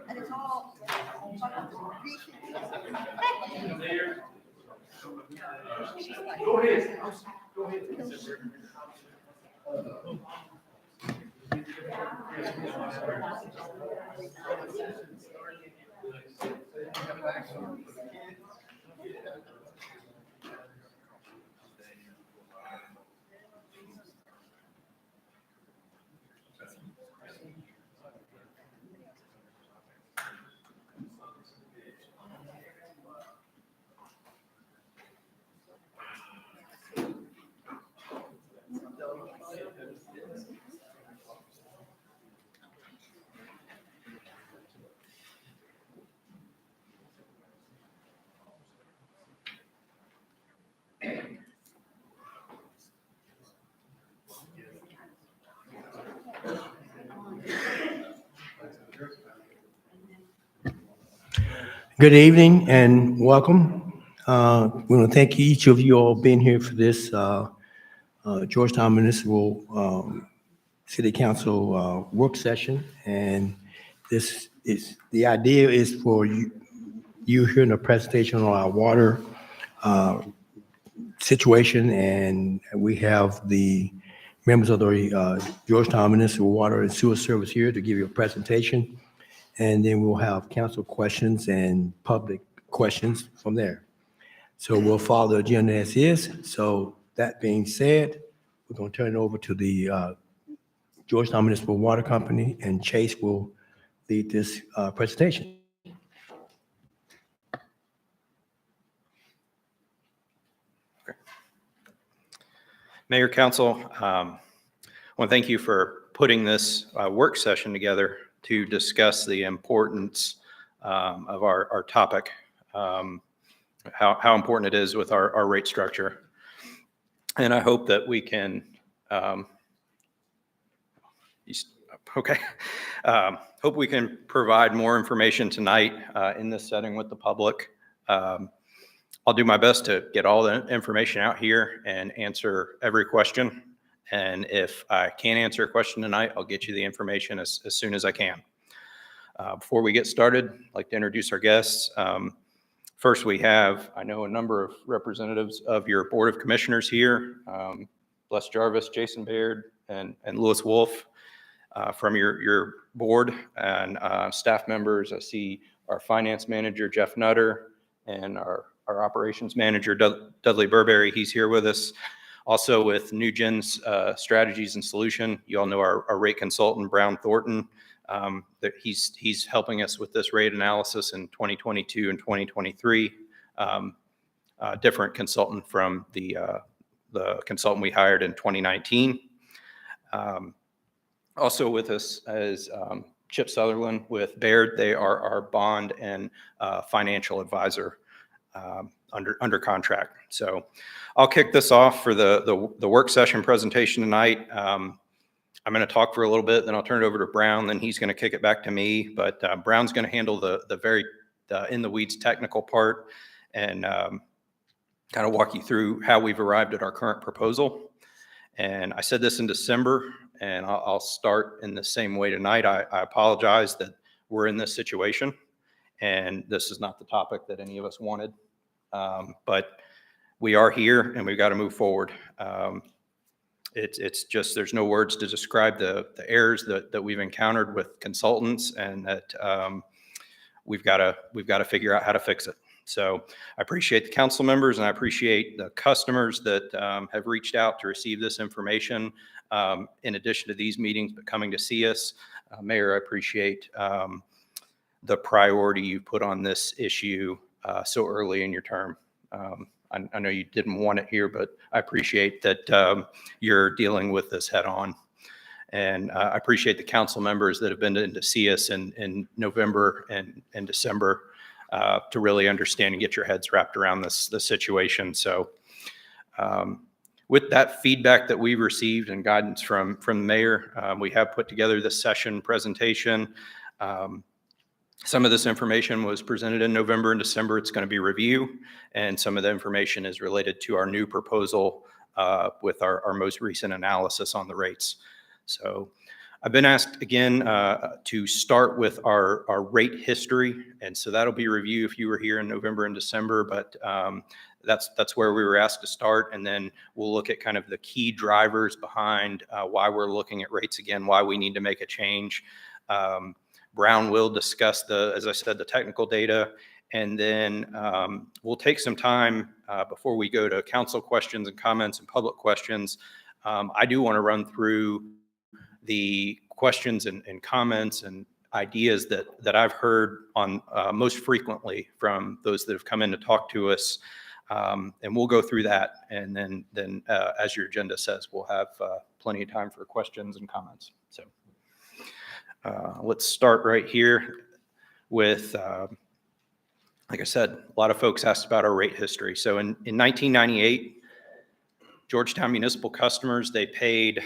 And it's all Go ahead. Go ahead. Good evening and welcome. We want to thank each of you all being here for this Georgetown Municipal City Council work session. And the idea is for you hearing a presentation on our water situation, and we have the members of the Georgetown Municipal Water and Sewer Service here to give you a presentation. And then we'll have council questions and public questions from there. So we'll follow the agenda as is. So that being said, we're going to turn it over to the Georgetown Municipal Water Company, and Chase will lead this presentation. Mayor, Council, I want to thank you for putting this work session together to discuss the importance of our topic, how important it is with our rate structure. And I hope that we can, hope we can provide more information tonight in this setting with the public. I'll do my best to get all the information out here and answer every question. And if I can't answer a question tonight, I'll get you the information as soon as I can. Before we get started, I'd like to introduce our guests. First, we have, I know, a number of representatives of your Board of Commissioners here. Les Jarvis, Jason Baird, and Louis Wolf from your board and staff members. I see our finance manager, Jeff Nutter, and our operations manager, Dudley Burberry. He's here with us. Also with NewGen's Strategies and Solution, you all know our rate consultant, Brown Thornton. That he's helping us with this rate analysis in 2022 and 2023. Different consultant from the consultant we hired in 2019. Also with us is Chip Sutherland with Baird. They are our bond and financial advisor under contract. So I'll kick this off for the work session presentation tonight. I'm going to talk for a little bit, then I'll turn it over to Brown, then he's going to kick it back to me. But Brown's going to handle the very in the weeds technical part and kind of walk you through how we've arrived at our current proposal. And I said this in December, and I'll start in the same way tonight. I apologize that we're in this situation, and this is not the topic that any of us wanted. But we are here, and we've got to move forward. It's just, there's no words to describe the errors that we've encountered with consultants, and that we've got to figure out how to fix it. So I appreciate the council members, and I appreciate the customers that have reached out to receive this information in addition to these meetings, but coming to see us. Mayor, I appreciate the priority you put on this issue so early in your term. I know you didn't want it here, but I appreciate that you're dealing with this head on. And I appreciate the council members that have been in to see us in November and December to really understand and get your heads wrapped around the situation. So with that feedback that we received and guidance from the mayor, we have put together this session presentation. Some of this information was presented in November and December. It's going to be review, and some of the information is related to our new proposal with our most recent analysis on the rates. So I've been asked again to start with our rate history, and so that'll be review if you were here in November and December, but that's where we were asked to start, and then we'll look at kind of the key drivers behind why we're looking at rates again, why we need to make a change. Brown will discuss as I said, the technical data, and then we'll take some time before we go to council questions and comments and public questions. I do want to run through the questions and comments and ideas that I've heard on most frequently from those that have come in to talk to us. And we'll go through that. And then as your agenda says, we'll have plenty of time for questions and comments. So let's start right here with, like I said, a lot of folks asked about our rate history. So in 1998, Georgetown municipal customers, they paid,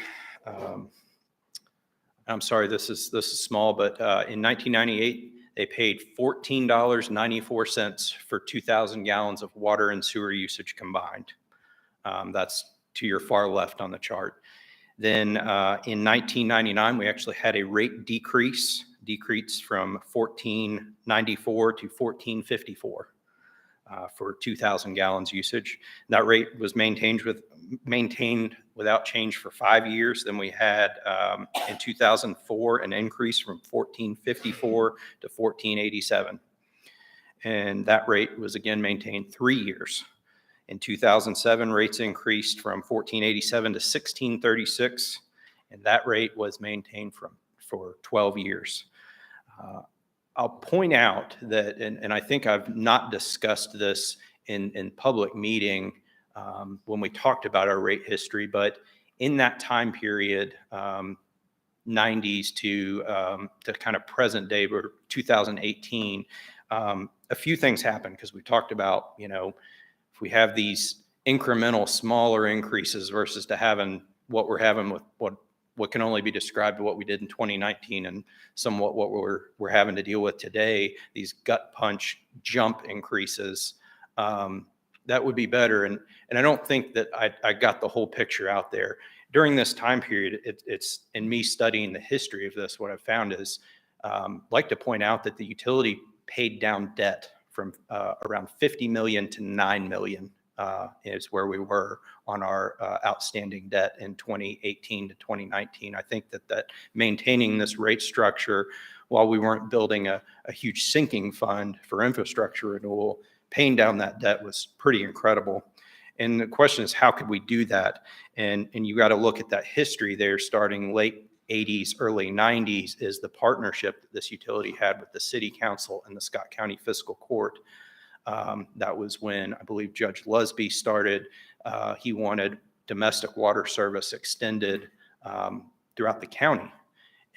I'm sorry, this is small, but in 1998, they paid $14.94 for 2,000 gallons of water and sewer usage combined. That's to your far left on the chart. Then in 1999, we actually had a rate decrease from $14.94 to $14.54 for 2,000 gallons usage. That rate was maintained without change for 5 years. Then we had in 2004 an increase from $14.54 to $14.87, and that rate was again maintained 3 years. In 2007, rates increased from $14.87 to $16.36, and that rate was maintained for 12 years. I'll point out that, and I think I've not discussed this in public meeting when we talked about our rate history, but in that time period, 90s to kind of present day, or 2018, a few things happened because we talked about, if we have these incremental smaller increases versus to having what we're having with what can only be described to what we did in 2019 and somewhat what we're having to deal with today, these gut punch jump increases, that would be better. And I don't think that I got the whole picture out there. During this time period, it's in me studying the history of this, what I've found is, like to point out that the utility paid down debt from around 50 million to 9 million is where we were on our outstanding debt in 2018 to 2019. I think that maintaining this rate structure while we weren't building a huge sinking fund for infrastructure renewal, paying down that debt was pretty incredible. And the question is, how could we do that? And you got to look at that history there, starting late 80s, early 90s, is the partnership that this utility had with the city council and the Scott County Fiscal Court. That was when I believe Judge Lusby started. He wanted domestic water service extended throughout the county.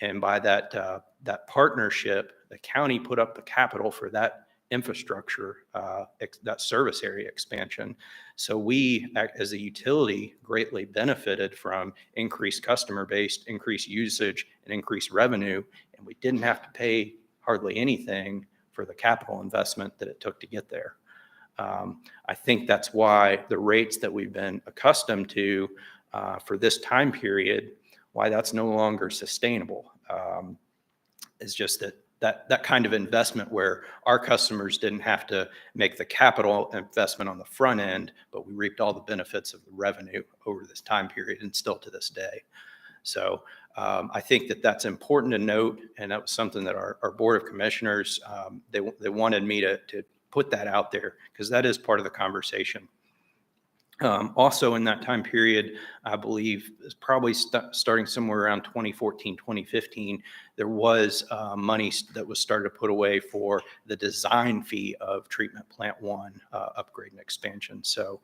And by that partnership, the county put up the capital for that infrastructure, that service area expansion. So we, as a utility, greatly benefited from increased customer base, increased usage, and increased revenue. And we didn't have to pay hardly anything for the capital investment that it took to get there. I think that's why the rates that we've been accustomed to for this time period, why that's no longer sustainable, is just that kind of investment where our customers didn't have to make the capital investment on the front end, but we reaped all the benefits of the revenue over this time period and still to this day. So I think that's important to note, and that was something that our Board of Commissioners, they wanted me to put that out there because that is part of the conversation. Also in that time period, I believe is probably starting somewhere around 2014, 2015, there was money that was started to put away for the design fee of Treatment Plant 1 upgrade and expansion. So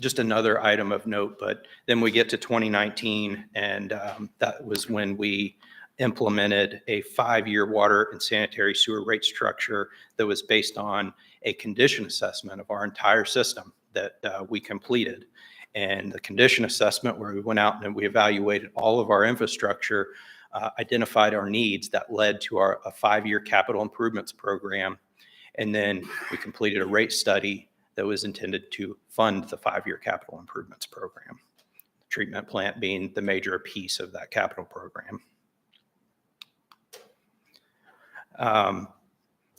just another item of note, but then we get to 2019, and that was when we implemented a 5-year water and sanitary sewer rate structure that was based on a condition assessment of our entire system that we completed. And the condition assessment, where we went out and we evaluated all of our infrastructure, identified our needs that led to a 5-year capital improvements program. And then we completed a rate study that was intended to fund the 5-year capital improvements program. The treatment plant being the major piece of that capital program.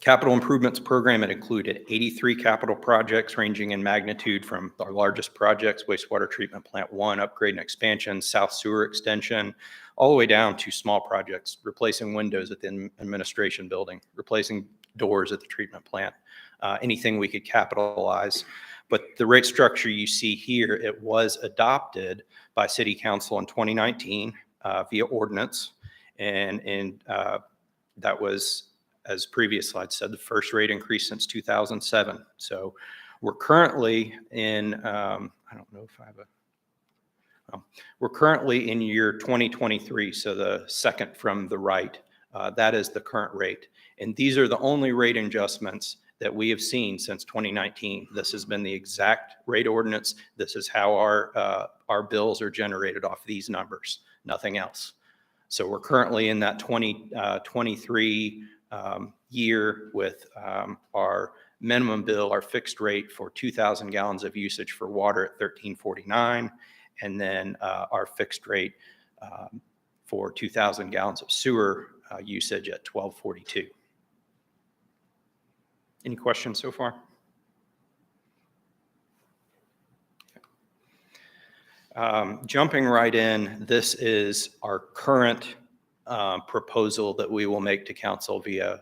Capital improvements program, it included 83 capital projects ranging in magnitude from our largest projects, wastewater treatment plant 1, upgrade and expansion, south sewer extension, all the way down to small projects, replacing windows at the administration building, replacing doors at the treatment plant, anything we could capitalize. But the rate structure you see here, it was adopted by City Council in 2019 via ordinance. And that was, as previous slides said, the first rate increase since 2007. So we're currently in, I don't know if I have we're currently in year 2023, so the second from the right. That is the current rate. And these are the only rate adjustments that we have seen since 2019. This has been the exact rate ordinance. This is how our bills are generated off these numbers, nothing else. So we're currently in that 2023 year with our minimum bill, our fixed rate for 2,000 gallons of usage for water at $13.49, and then our fixed rate for 2,000 gallons of sewer usage at $12.42. Any questions so far? Jumping right in, this is our current proposal that we will make to council via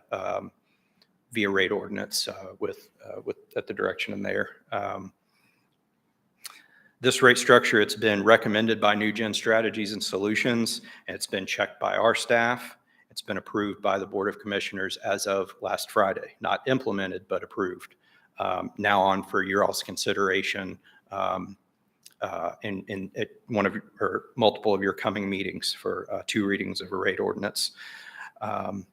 rate ordinance at the direction of Mayor. This rate structure, it's been recommended by New Gen Strategies and Solutions, and it's been checked by our staff. It's been approved by the Board of Commissioners as of last Friday, not implemented, but approved. Now on for your all's consideration in one of or multiple of your coming meetings for 2 readings of a rate ordinance. We're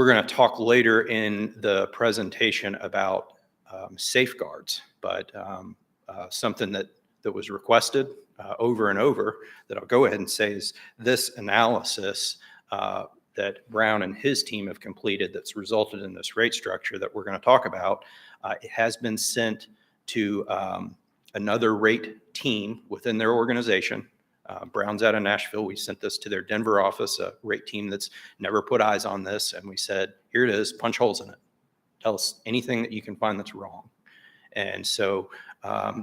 going to talk later in the presentation about safeguards, but something that was requested over and over that I'll go ahead and say is this analysis that Brown and his team have completed that's resulted in this rate structure that we're going to talk about. It has been sent to another rate team within their organization. Brown's out of Nashville. We sent this to their Denver office, a rate team that's never put eyes on this. And we said, here it is, punch holes in it. Tell us anything that you can find that's wrong. And so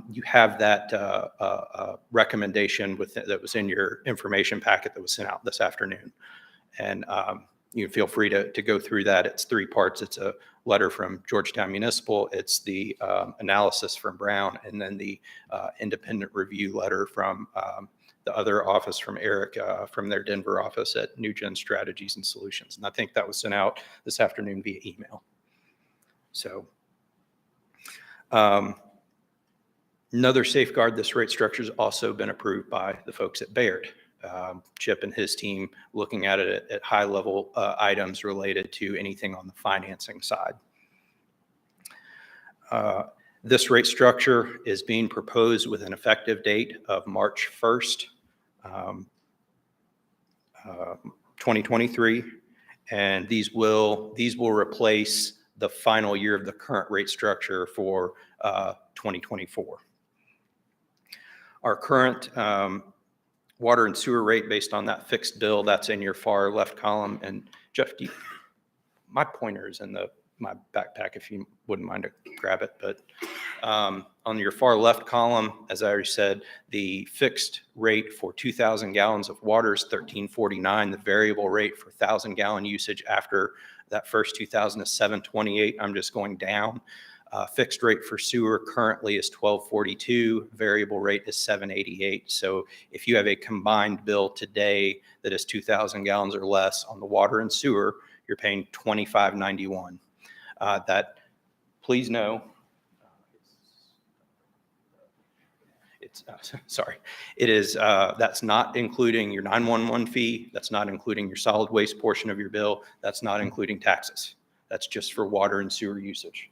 you have that recommendation that was in your information packet that was sent out this afternoon. And you feel free to go through that. It's 3 parts. It's a letter from Georgetown Municipal. It's the analysis from Brown, and then the independent review letter from the other office from Eric from their Denver office at New Gen Strategies and Solutions. And I think that was sent out this afternoon via email. So another safeguard, this rate structure has also been approved by the folks at Baird. Chip and his team looking at it at high level items related to anything on the financing side. This rate structure is being proposed with an effective date of March 1st, 2023, and these will replace the final year of the current rate structure for 2024. Our current water and sewer rate based on that fixed bill, that's in your far left column. And Jeff, my pointer is in my backpack if you wouldn't mind to grab it. But on your far left column, as I already said, the fixed rate for 2,000 gallons of water is $13.49. The variable rate for 1,000 gallon usage after that first 2,000 is $7.28. I'm just going down. Fixed rate for sewer currently is $12.42. Variable rate is $7.88. So if you have a combined bill today that is 2,000 gallons or less on the water and sewer, you're paying $25.91. That, please know, it's, sorry, it is, that's not including your 911 fee. That's not including your solid waste portion of your bill. That's not including taxes. That's just for water and sewer usage.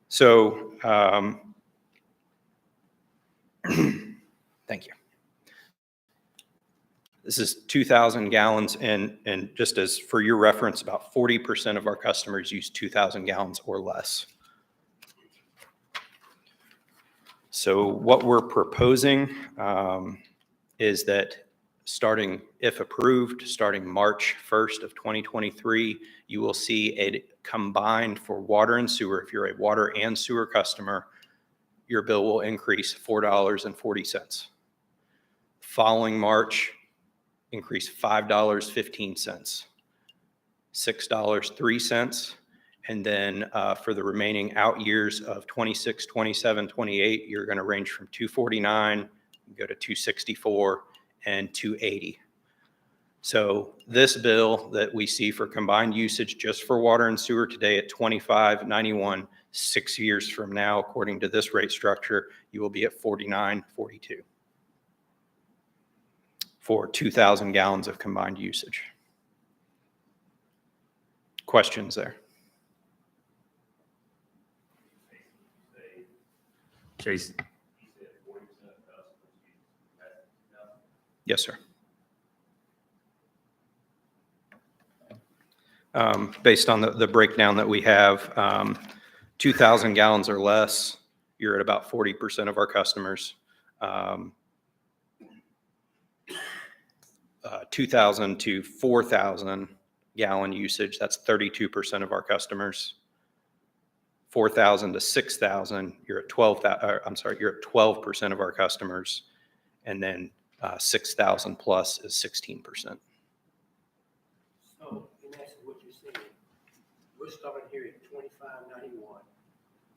So, thank you. This is 2,000 gallons, and just as for your reference, about 40% of our customers use 2,000 gallons or less. So what we're proposing is that starting, if approved, starting March 1st of 2023, you will see a combined for water and sewer. If you're a water and sewer customer, your bill will increase $4.40. Following March, increase $5.15, $6.03, and then for the remaining out years of 26, 27, 28, you're going to range from $2.49, go to $2.64, and $2.80. So this bill that we see for combined usage just for water and sewer today at $25.91, 6 years from now, according to this rate structure, you will be at $49.42 for 2,000 gallons of combined usage. Questions there? Chase. Yes, sir. Based on the breakdown that we have, 2,000 gallons or less, you're at about 40% of our customers. 2,000 to 4,000 gallon usage, that's 32% of our customers. 4,000 to 6,000, you're at 12% of our customers. And then 6,000 plus is 16%. So, in essence, what you're saying, we're starting here at $25.91.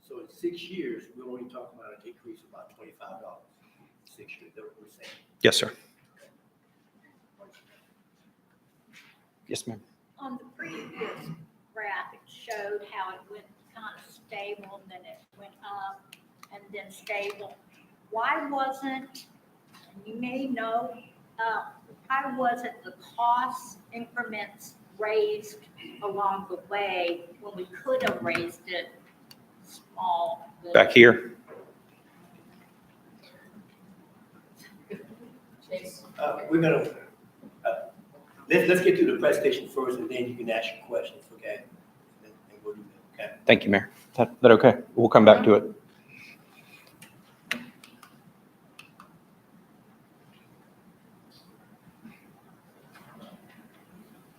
So in 6 years, we're only talking about an increase of about $25. 6 years, that's what we're saying. Yes, sir. Yes, ma'am. On the previous graph, it showed how it went kind of stable, and then it went up, and then stable. Why wasn't, you may know, why wasn't the cost increments raised along the way when we could have raised it small? Back here. We're gonna, let's get through the presentation first, and then you can ask your questions, okay? And we'll do that, okay? Thank you, Mayor. That okay? We'll come back to it.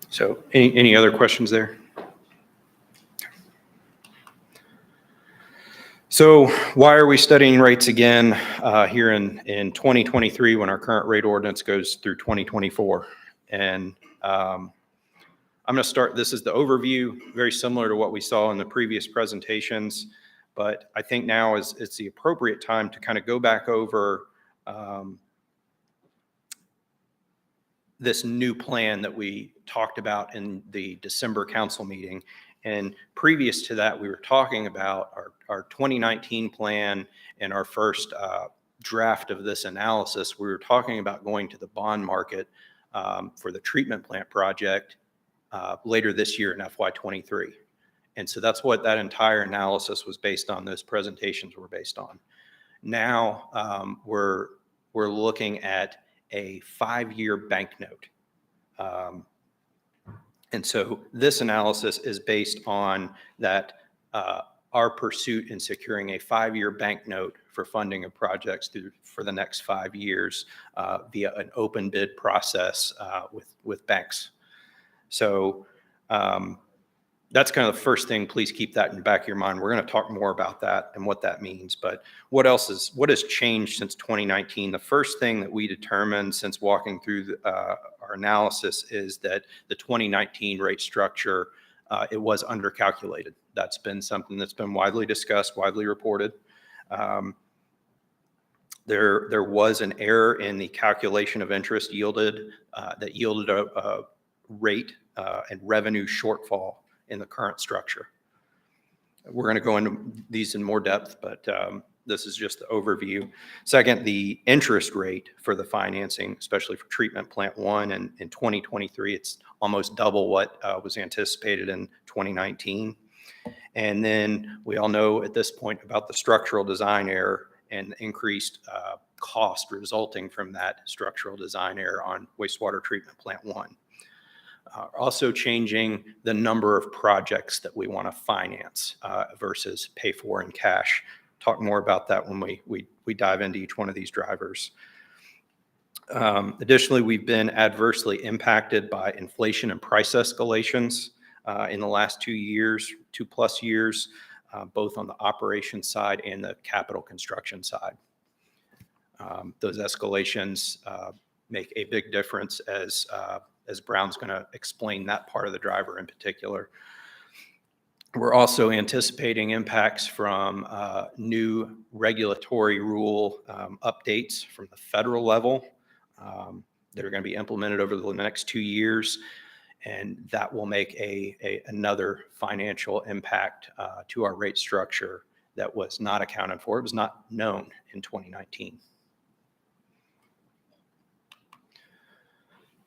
So any other questions there? So why are we studying rates again here in 2023 when our current rate ordinance goes through 2024? And I'm going to start, this is the overview, very similar to what we saw in the previous presentations, but I think now is it's the appropriate time to kind of go back over this new plan that we talked about in the December council meeting. And previous to that, we were talking about our 2019 plan and our first draft of this analysis. We were talking about going to the bond market for the treatment plant project later this year in FY23. And so that's what that entire analysis was based on. Those presentations were based on. Now we're looking at a 5-year banknote. And so this analysis is based on that our pursuit in securing a 5-year banknote for funding of projects for the next 5 years via an open bid process with banks. So that's kind of the first thing. Please keep that in the back of your mind. We're going to talk more about that and what that means. But what has changed since 2019? The first thing that we determined since walking through our analysis is that the 2019 rate structure, it was undercalculated. That's been something that's been widely discussed, widely reported. There was an error in the calculation of interest yielded that yielded a rate and revenue shortfall in the current structure. We're going to go into these in more depth, but This is just the overview. Second, the interest rate for the financing, especially for treatment plant 1, and in 2023, it's almost double what was anticipated in 2019. And then we all know at this point about the structural design error and the increased cost resulting from that structural design error on wastewater treatment plant 1. Also changing the number of projects that we want to finance versus pay for in cash. Talk more about that when we dive into each one of these drivers. Additionally, we've been adversely impacted by inflation and price escalations in the last 2+ years, both on the operations side and the capital construction side. Those escalations make a big difference, as Brown's going to explain that part of the driver in particular. We're also anticipating impacts from new regulatory rule updates from the federal level that are going to be implemented over the next 2 years. And that will make another financial impact to our rate structure that was not accounted for. It was not known in 2019.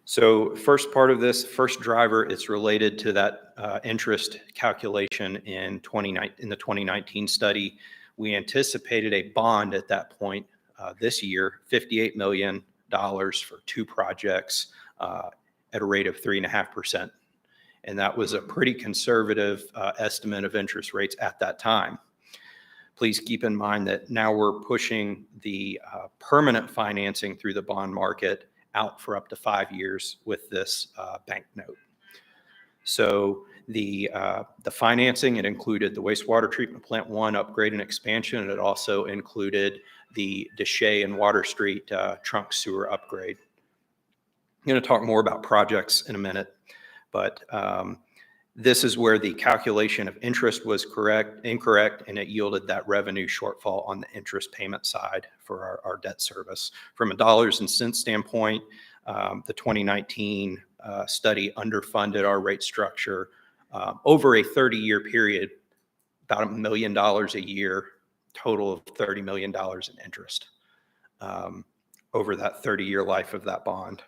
So first part of this, first driver, it's related to that interest calculation in the 2019 study. We anticipated a bond at that point this year, $58 million for 2 projects at a rate of 3.5%. And that was a pretty conservative estimate of interest rates at that time. Please keep in mind that now we're pushing the permanent financing through the bond market out for up to 5 years with this bank note. So the financing, it included the wastewater treatment plant 1 upgrade and expansion, and it also included the Deshay and Water Street trunk sewer upgrade. I'm going to talk more about projects in a minute, but this is where the calculation of interest was incorrect, and it yielded that revenue shortfall on the interest payment side for our debt service. From a dollars and cents standpoint, the 2019 study underfunded our rate structure over a 30-year period, about $1 million a year, total of $30 million in interest over that 30-year life of that bond.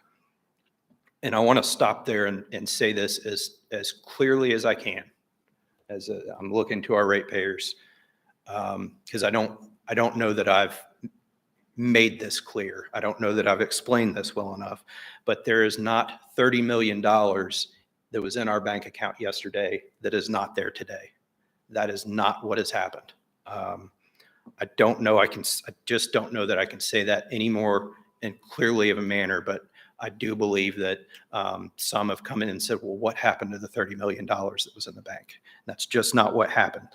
And I want to stop there and say this as clearly as I can, as I'm looking to our ratepayers, because I don't know that I've made this clear. I don't know that I've explained this well enough, but there is not $30 million that was in our bank account yesterday that is not there today. That is not what has happened. I don't know. I just don't know that I can say that any more and clearly of a manner, but I do believe that some have come in and said, well, what happened to the $30 million that was in the bank? That's just not what happened.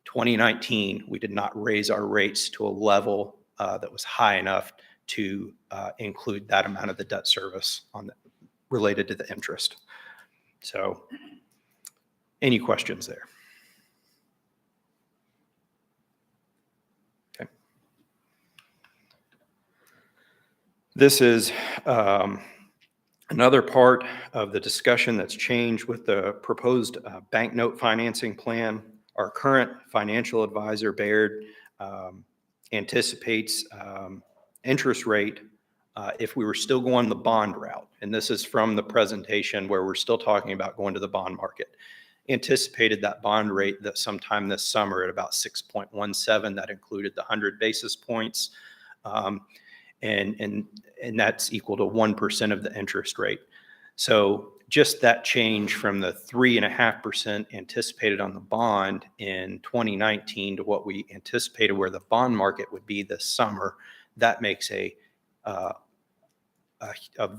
2019, we did not raise our rates to a level that was high enough to include that amount of the debt service related to the interest. So any questions there? This is another part of the discussion that's changed with the proposed banknote financing plan. Our current financial advisor, Baird, anticipates interest rate if we were still going the bond route. And this is from the presentation where we're still talking about going to the bond market. Anticipated that bond rate that sometime this summer at about 6.17. That included the 100 basis points. And that's equal to 1% of the interest rate. So just that change from the 3.5% anticipated on the bond in 2019 to what we anticipated where the bond market would be this summer, that makes a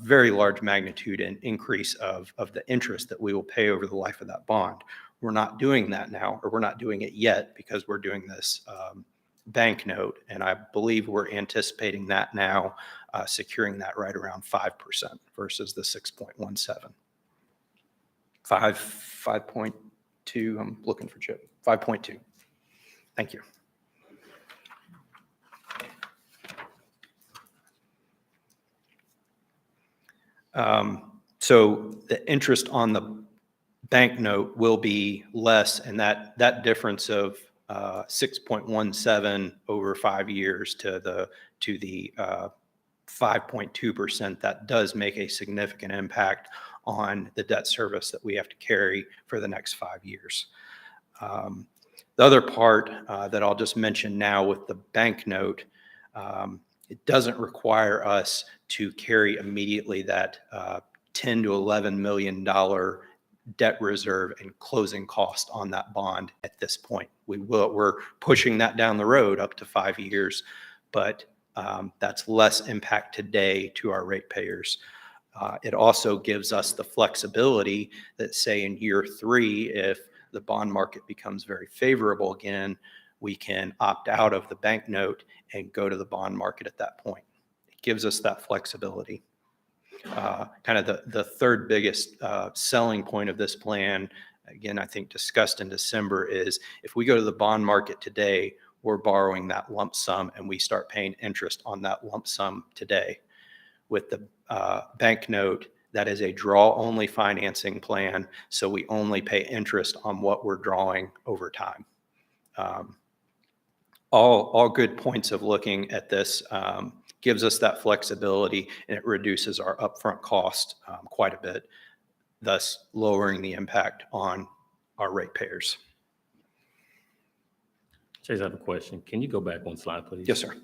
very large magnitude and increase of the interest that we will pay over the life of that bond. We're not doing that now, or we're not doing it yet because we're doing this banknote, and I believe we're anticipating that now, securing that right around 5% versus the 6.17. 5.2. I'm looking for Chip. 5.2. Thank you. So the interest on the banknote will be less, and that difference of 6.17 over 5 years to the 5.2%, that does make a significant impact on the debt service that we have to carry for the next 5 years. The other part that I'll just mention now with the bank note, it doesn't require us to carry immediately that $10 to $11 million debt reserve and closing cost on that bond at this point. We're pushing that down the road up to 5 years, but that's less impact today to our ratepayers. It also gives us the flexibility that, say, in year 3, if the bond market becomes very favorable again, we can opt out of the bank note and go to the bond market at that point. It gives us that flexibility. Kind of the third biggest selling point of this plan, again, I think discussed in December, is if we go to the bond market today, we're borrowing that lump sum and we start paying interest on that lump sum today. With the bank note, that is a draw-only financing plan, so we only pay interest on what we're drawing over time. All good points of looking at this. Gives us that flexibility, and it reduces our upfront cost quite a bit, thus lowering the impact on our ratepayers. Chase, I have a question. Can you go back one slide, please? Yes, sir.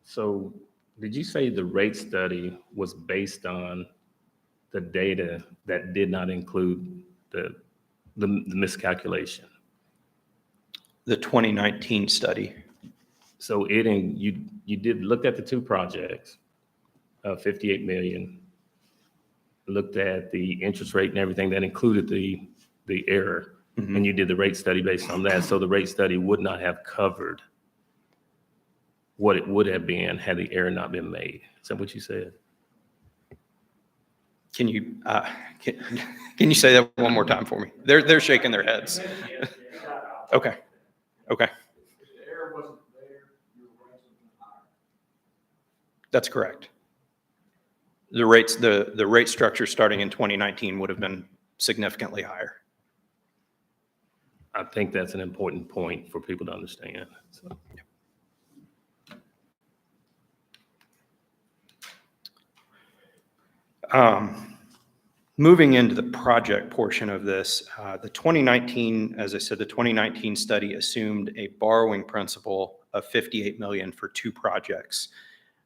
So did you say the rate study was based on the data that did not include the miscalculation? The 2019 study. So you did look at the 2 projects, 58 million, looked at the interest rate and everything that included the error, and you did the rate study based on that. So the rate study would not have covered what it would have been had the error not been made. Is that what you said? Can you can you say that one more time for me? They're shaking their heads. Okay. Okay. If the error wasn't there, your rates would be higher. That's correct. The rates, the rate structure starting in 2019 would have been significantly higher. I think that's an important point for people to understand. So. Moving into the project portion of this, the 2019, as I said, the 2019 study assumed a borrowing principal of $58 million for 2 projects.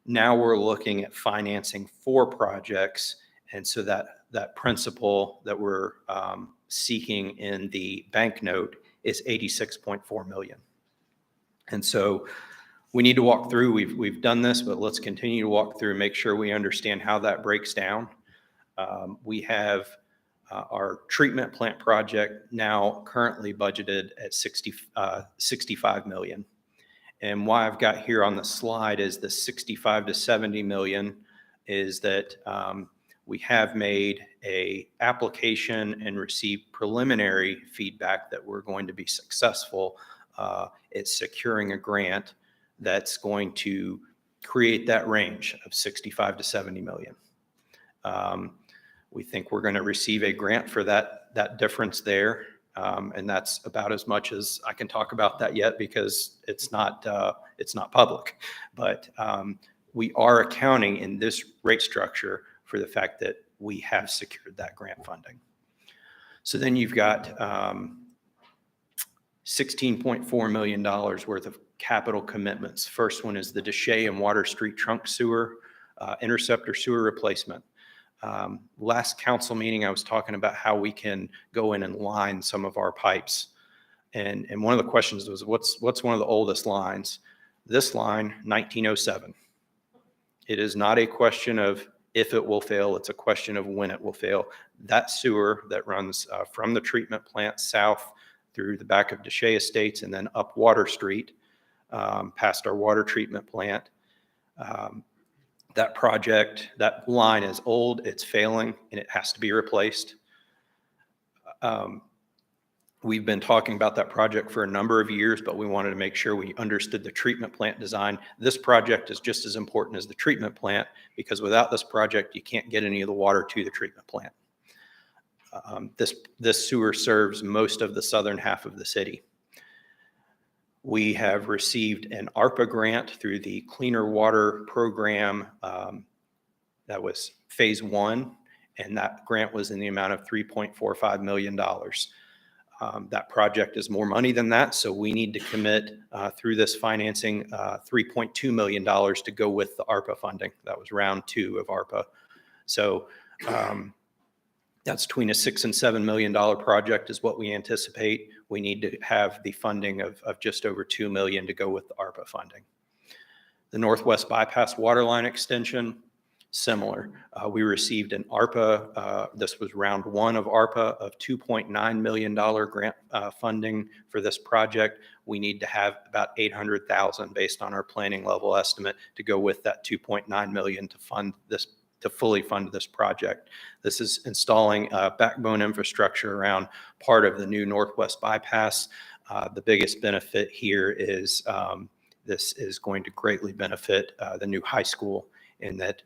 Now we're looking at financing 4 projects, and so that principal that we're seeking in the bank note is $86.4 million. And so we need to walk through. We've done this, but let's continue to walk through and make sure we understand how that breaks down. We have our treatment plant project now currently budgeted at $65 million. And why I've got here on the slide is the $65 to $70 million is that we have made a application and received preliminary feedback that we're going to be successful at securing a grant that's going to create that range of $65 to $70 million. We think we're going to receive a grant for that difference there. And that's about as much as I can talk about that yet because it's not public. But we are accounting in this rate structure for the fact that we have secured that grant funding. So then you've got $16.4 million worth of capital commitments. First one is the Deshay and Water Street trunk sewer, interceptor sewer replacement. Last council meeting, I was talking about how we can go in and line some of our pipes. And one of the questions was, what's one of the oldest lines? This line, 1907. It is not a question of if it will fail, it's a question of when it will fail. That sewer that runs from the treatment plant south through the back of Deshay Estates and then up Water Street, past our water treatment plant. That project, that line is old, it's failing, and it has to be replaced. We've been talking about that project for a number of years, but we wanted to make sure we understood the treatment plant design. This project is just as important as the treatment plant because without this project, you can't get any of the water to the treatment plant. This sewer serves most of the southern half of the city. We have received an ARPA grant through the Cleaner Water Program. That was phase one, and that grant was in the amount of $3.45 million. That project is more money than that, so we need to commit through this financing $3.2 million to go with the ARPA funding. That was round two of ARPA. So that's between a $6 and $7 million project is what we anticipate. We need to have the funding of just over $2 million to go with the ARPA funding. The Northwest Bypass Waterline Extension, similar. We received an ARPA, this was round one of ARPA, of $2.9 million grant funding for this project. We need to have about $800,000 based on our planning level estimate to go with that $2.9 million to fund this, to fully fund this project. This is installing backbone infrastructure around part of the new Northwest Bypass. The biggest benefit here is this is going to greatly benefit the new high school in that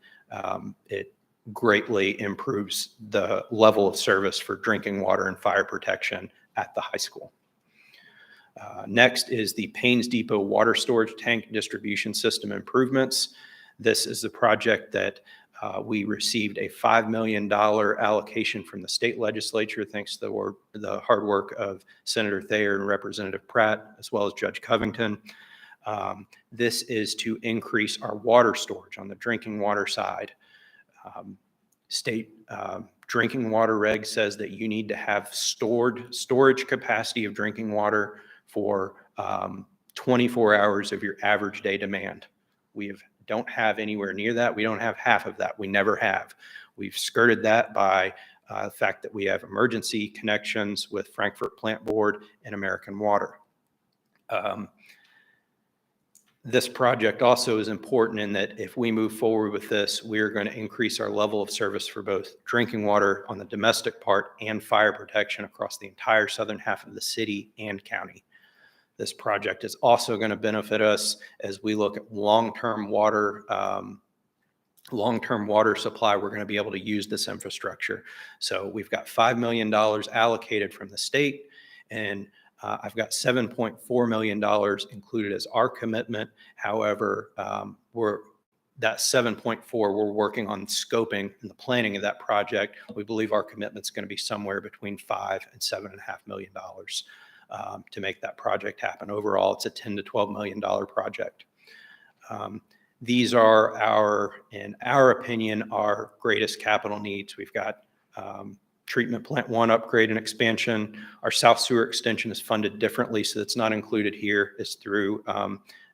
it greatly improves the level of service for drinking water and fire protection at the high school. Next is the Paynes Depot Water Storage Tank Distribution System improvements. This is the project that we received a $5 million allocation from the state legislature, thanks to the hard work of Senator Thayer and Representative Pratt, as well as Judge Covington. This is to increase our water storage on the drinking water side. State drinking water reg says that you need to have storage capacity of drinking water for 24 hours of your average day demand. We don't have anywhere near that. We don't have half of that. We never have. We've skirted that by the fact that we have emergency connections with Frankfurt Plant Board and American Water. This project also is important in that if we move forward with this, we are going to increase our level of service for both drinking water on the domestic part and fire protection across the entire southern half of the city and county. This project is also going to benefit us as we look at long-term water supply. We're going to be able to use this infrastructure. So we've got $5 million allocated from the state, and I've got $7.4 million included as our commitment. However, that 7.4, we're working on scoping and the planning of that project. We believe our commitment's going to be somewhere between $5 and $7.5 million to make that project happen. Overall, it's a $10 to $12 million project. These are in our opinion, our greatest capital needs. We've got treatment plant 1 upgrade and expansion. Our South Sewer extension is funded differently, so that's not included here. It's through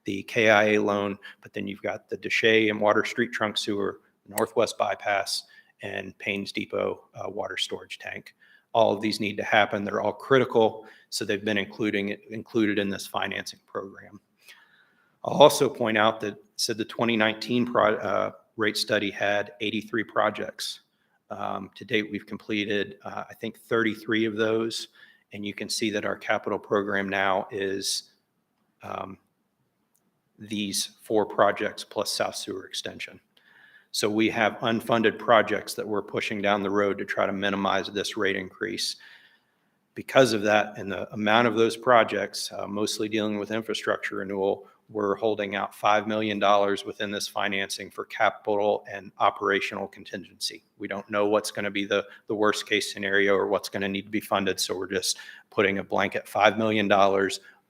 the KIA loan, but then you've got the Deshay and Water Street trunk sewer, Northwest Bypass, and Paynes Depot water storage tank. All of these need to happen. They're all critical, so they've been included in this financing program. I'll also point out that the 2019 rate study had 83 projects. To date, we've completed, I think, 33 of those, and you can see that our capital program now is these 4 projects plus South Sewer extension. So we have unfunded projects that we're pushing down the road to try to minimize this rate increase. Because of that and the amount of those projects, mostly dealing with infrastructure renewal, we're holding out $5 million within this financing for capital and operational contingency. We don't know what's going to be the worst case scenario or what's going to need to be funded, so we're just putting a blanket $5 million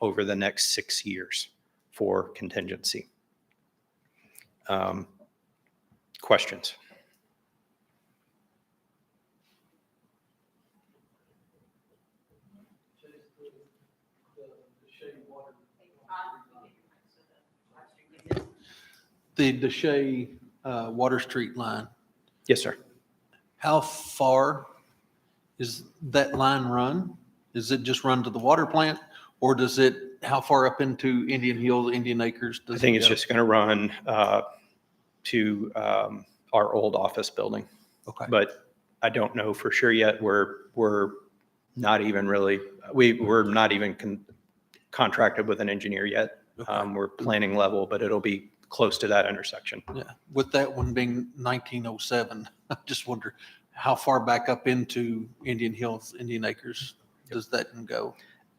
over the next 6 years for contingency. Questions? The Deshay Water Street line, Yes, sir. how far is that line run? Does it just run to the water plant, or does it, how far up into Indian Hills, Indian Acres? I think it's just going to run to our old office building. Okay. But I don't know for sure yet. We're not even really, we're not even contracted with an engineer yet. Okay. We're planning level, but it'll be close to that intersection. Yeah, with that one being 1907, I just wonder how far back up into Indian Hills, Indian Acres does that one go?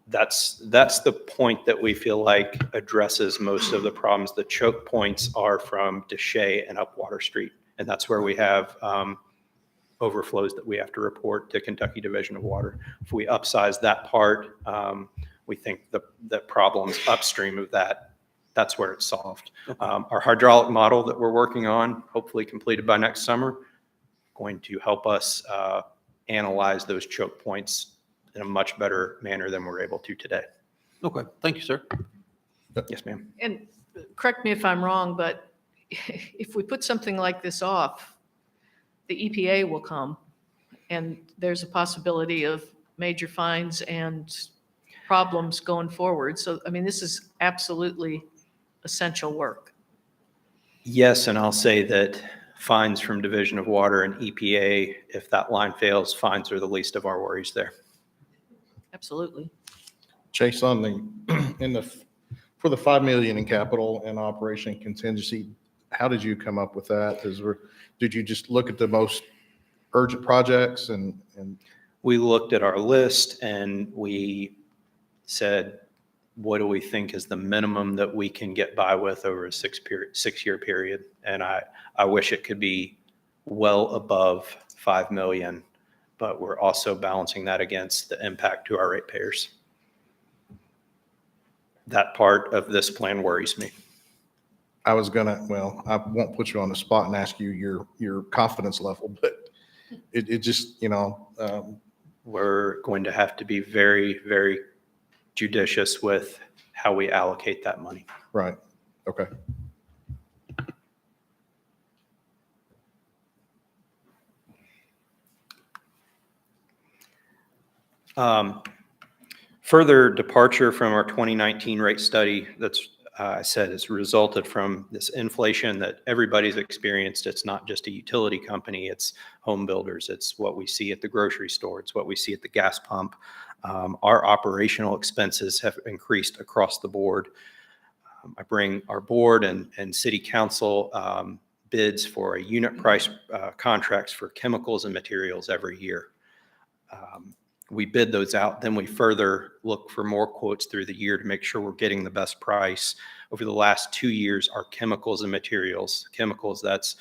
That's the point that we feel like addresses most of the problems. The choke points are from Deshay and up Water Street. And that's where we have overflows that we have to report to Kentucky Division of Water. If we upsize that part, we think the problems upstream of that, that's where it's solved. Our hydraulic model that we're working on, hopefully completed by next summer, going to help us analyze those choke points in a much better manner than we're able to today. Okay, thank you, sir. Yes, ma'am. And correct me if I'm wrong, but if we put something like this off, the EPA will come, and there's a possibility of major fines and problems going forward. So, I mean, this is absolutely essential work. Yes, and I'll say that fines from Division of Water and EPA, if that line fails, fines are the least of our worries there. Absolutely. Chase, on the, for the 5 million in capital and operation contingency, how did you come up with that? Did you just look at the most urgent projects and We looked at our list and we said, what do we think is the minimum that we can get by with over a 6-year period? And I wish it could be well above 5 million, but we're also balancing that against the impact to our ratepayers. That part of this plan worries me. I won't put you on the spot and ask you your confidence level, but it just, We're going to have to be very, very judicious with how we allocate that money. right. Okay. Further departure from our 2019 rate study that's, I said, has resulted from this inflation that everybody's experienced. It's not just a utility company, it's home builders. It's what we see at the grocery store. It's what we see at the gas pump. Our operational expenses have increased across the board. I bring our board and city council bids for a unit price contracts for chemicals and materials every year. We bid those out, then we further look for more quotes through the year to make sure we're getting the best price. Over the last 2 years, our chemicals and materials, chemicals, that's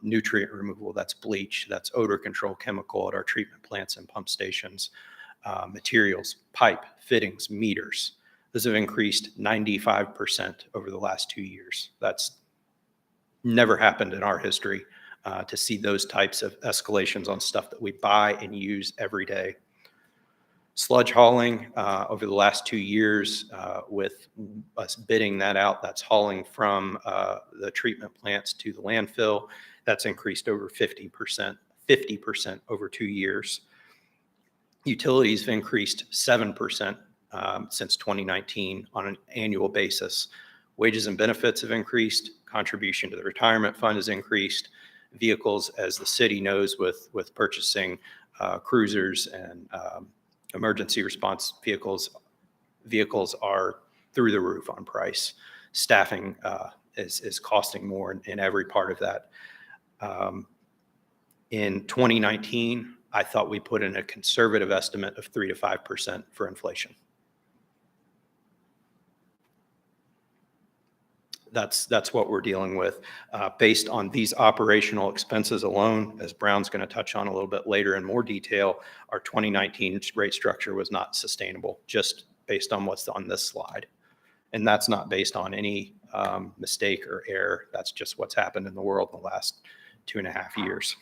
nutrient removal, that's bleach, that's odor control chemical at our treatment plants and pump stations, materials, pipe, fittings, meters. Those have increased 95% over the last 2 years. That's never happened in our history to see those types of escalations on stuff that we buy and use every day. Sludge hauling over the last 2 years with us bidding that out, that's hauling from the treatment plants to the landfill. That's increased over 50% over 2 years. Utilities have increased 7% since 2019 on an annual basis. Wages and benefits have increased. Contribution to the retirement fund has increased. Vehicles, as the city knows, with purchasing cruisers and emergency response vehicles are through the roof on price. Staffing is costing more in every part of that. In 2019, I thought we put in a conservative estimate of 3 to 5% for inflation. That's what we're dealing with. Based on these operational expenses alone, as Brown's going to touch on a little bit later in more detail, our 2019 rate structure was not sustainable, just based on what's on this slide. And that's not based on any mistake or error. That's just what's happened in the world in the last 2.5 years.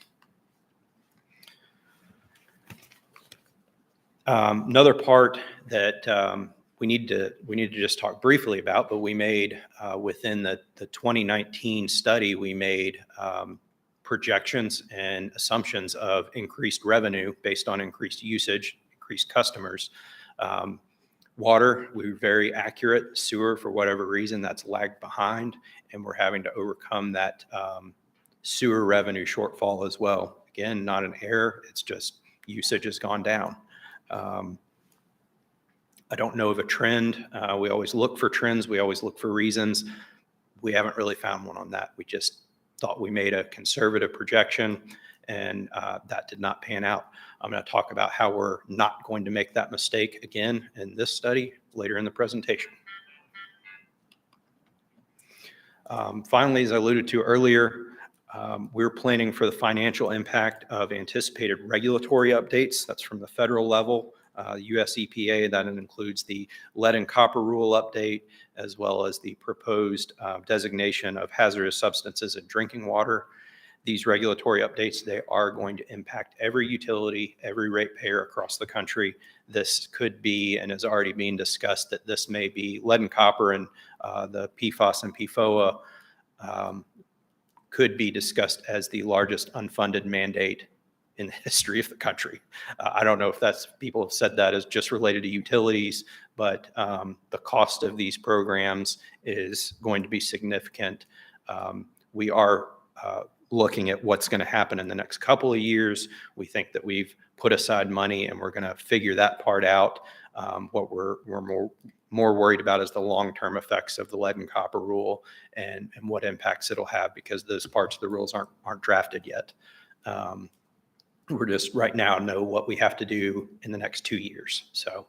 Another part that we need to just talk briefly about, but we made within the 2019 study, we made projections and assumptions of increased revenue based on increased usage, increased customers. Water, we were very accurate. Sewer, for whatever reason, that's lagged behind, and we're having to overcome that sewer revenue shortfall as well. Again, not an error, it's just usage has gone down. I don't know of a trend. We always look for trends. We always look for reasons. We haven't really found one on that. We just thought we made a conservative projection and that did not pan out. I'm going to talk about how we're not going to make that mistake again in this study later in the presentation. Finally, as I alluded to earlier, we're planning for the financial impact of anticipated regulatory updates. That's from the federal level, US EPA, that includes the lead and copper rule update, as well as the proposed designation of hazardous substances in drinking water. These regulatory updates, they are going to impact every utility, every ratepayer across the country. This could be, and is already being discussed, that this may be lead and copper and the PFAS and PFOA could be discussed as the largest unfunded mandate in the history of the country. I don't know if people have said that as just related to utilities, but the cost of these programs is going to be significant. We are looking at what's going to happen in the next couple of years. We think that we've put aside money and we're going to figure that part out. What we're more worried about is the long-term effects of the lead and copper rule and what impacts it'll have, because those parts of the rules aren't drafted yet. We're just right now know what we have to do in the next 2 years. So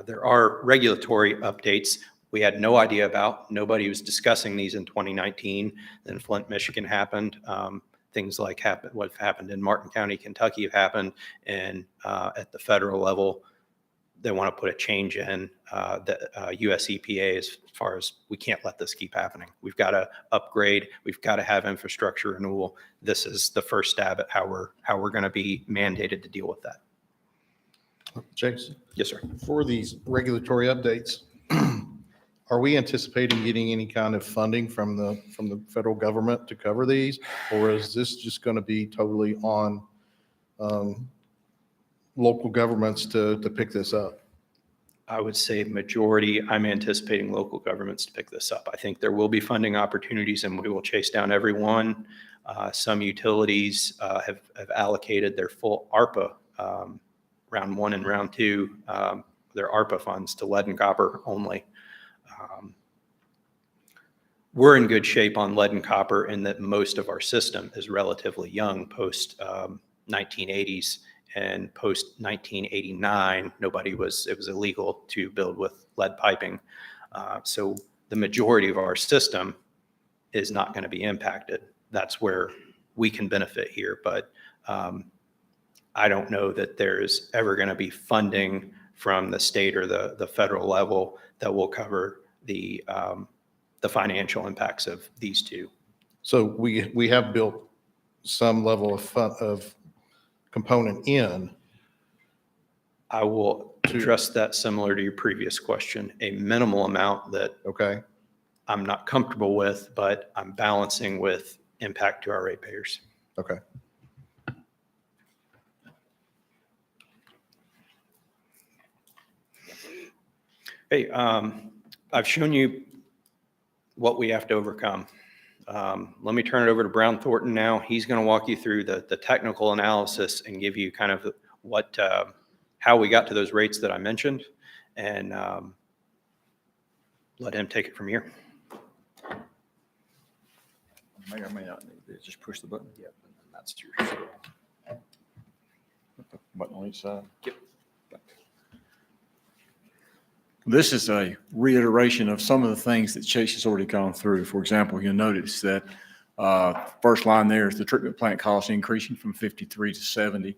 there are regulatory updates we had no idea about. Nobody was discussing these in 2019. Then Flint, Michigan happened. Things like what happened in Martin County, Kentucky have happened. And at the federal level, they want to put a change in the US EPA as far as we can't let this keep happening. We've got to upgrade. We've got to have infrastructure renewal. This is the first stab at how we're going to be mandated to deal with that. Chase, Yes, sir. for these regulatory updates, are we anticipating getting any kind of funding from the federal government to cover these? Or is this just going to be totally on local governments to pick this up? I would say majority, I'm anticipating local governments to pick this up. I think there will be funding opportunities and we will chase down every one. Some utilities have allocated their full ARPA, round 1 and round 2, their ARPA funds to lead and copper only. We're in good shape on lead and copper in that most of our system is relatively young, post 1980s. And post 1989, it was illegal to build with lead piping. So the majority of our system is not going to be impacted. That's where we can benefit here. But I don't know that there's ever going to be funding from the state or the federal level that will cover the financial impacts of these two. So we have built some level of component in. I will address that similar to your previous question, a minimal amount that Okay. I'm not comfortable with, but I'm balancing with impact to our ratepayers. Okay. Hey, I've shown you what we have to overcome. Let me turn it over to Brown Thornton now. He's going to walk you through the technical analysis and give you kind of how we got to those rates that I mentioned, and let him take it from here. May or may not need this. Just push the button. Yep, and then that's yours. Button on each side. Yep. This is a reiteration of some of the things that Chase has already gone through. For example, you'll notice that first line there is the treatment plant cost increasing from 53 to 70.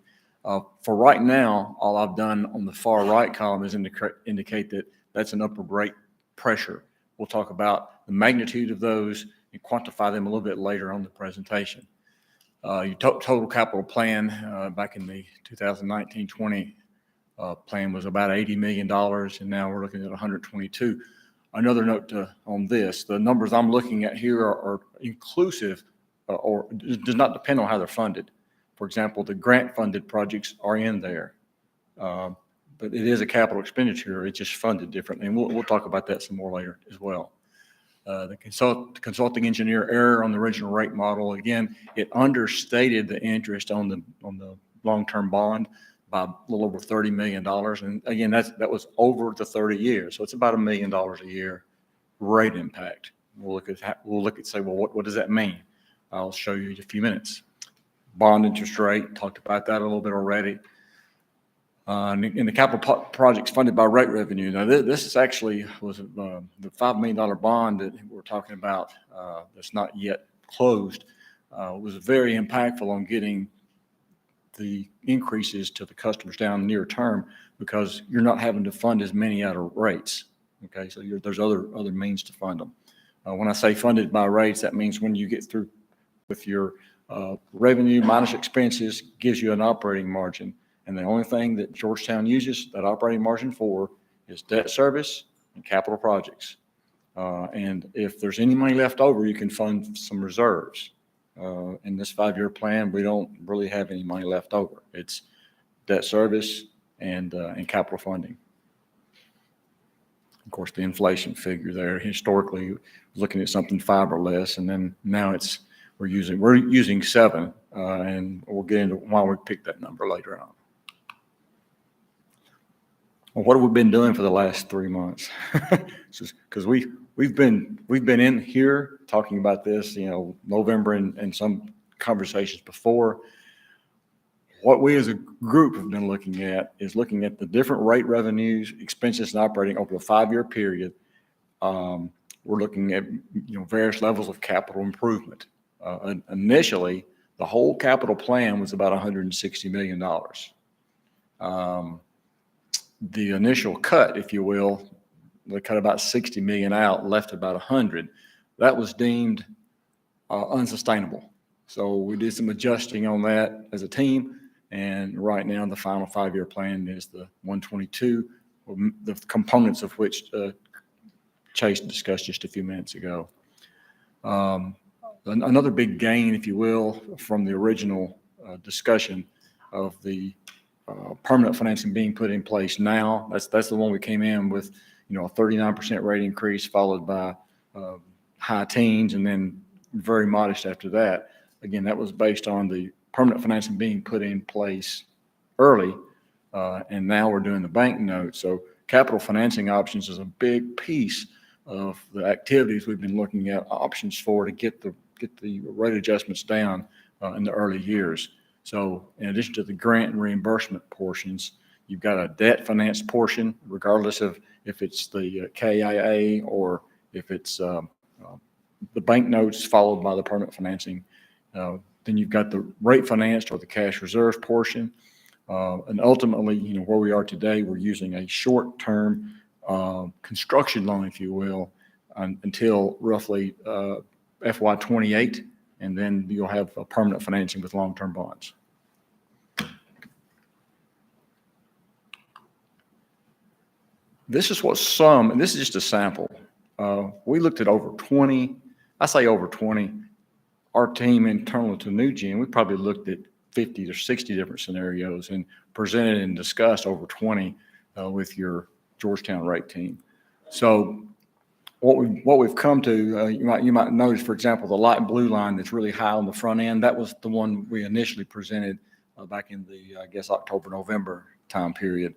For right now, all I've done on the far right column is indicate that that's an upper rate pressure. We'll talk about the magnitude of those and quantify them a little bit later on the presentation. Your total capital plan back in the 2019-20 plan was about $80 million, and now we're looking at 122. Another note on this, the numbers I'm looking at here are inclusive or does not depend on how they're funded. For example, the grant-funded projects are in there, but it is a capital expenditure. It's just funded differently, and we'll talk about that some more later as well. The consulting engineer error on the original rate model, again, it understated the interest on the long-term bond by a little over $30 million. And again, that was over the 30 years. So it's about $1 million a year rate impact. We'll look at say, well, what does that mean? I'll show you in a few minutes. bond interest rate, talked about that a little bit already. And the capital projects funded by rate revenue. Now, this is actually was the $5 million bond that we're talking about that's not yet closed, was very impactful on getting the increases to the customers down near term because you're not having to fund as many out of rates. Okay, so there's other means to fund them. When I say funded by rates, that means when you get through with your revenue minus expenses gives you an operating margin. And the only thing that Georgetown uses that operating margin for is debt service and capital projects. And if there's any money left over, you can fund some reserves. In this 5-year plan, we don't really have any money left over. It's debt service and capital funding. Of course, the inflation figure there historically looking at something 5 or less, and then now we're using 7, and we'll get into why we picked that number later on. Well, what have we been doing for the last 3 months? Because we've been in here talking about this, November and some conversations before. What we as a group have been looking at is looking at the different rate revenues, expenses, and operating over the 5-year period. We're looking at various levels of capital improvement. Initially, the whole capital plan was about $160 million. The initial cut, if you will, they cut about 60 million out, left about 100. That was deemed unsustainable. So we did some adjusting on that as a team. And right now, the final 5-year plan is the 122, the components of which Chase discussed just a few minutes ago. Another big gain, if you will, from the original discussion of the permanent financing being put in place now. That's the one we came in with, a 39% rate increase followed by high teens and then very modest after that. Again, that was based on the permanent financing being put in place early, and now we're doing the bank note. So capital financing options is a big piece of the activities we've been looking at options for to get the rate adjustments down in the early years. So in addition to the grant and reimbursement portions, you've got a debt finance portion, regardless of if it's the KIA or if it's the bank notes followed by the permanent financing. Then you've got the rate financed or the cash reserves portion. And ultimately, where we are today, we're using a short-term construction loan, if you will, until roughly FY28, and then you'll have a permanent financing with long-term bonds. This is and this is just a sample. We looked at over 20, I say over 20. Our team internal to NewGen, we probably looked at 50 or 60 different scenarios and presented and discussed over 20 with your Georgetown rate team. So what we've come to, you might notice, for example, the light blue line that's really high on the front end, that was the one we initially presented back in the, October, November time period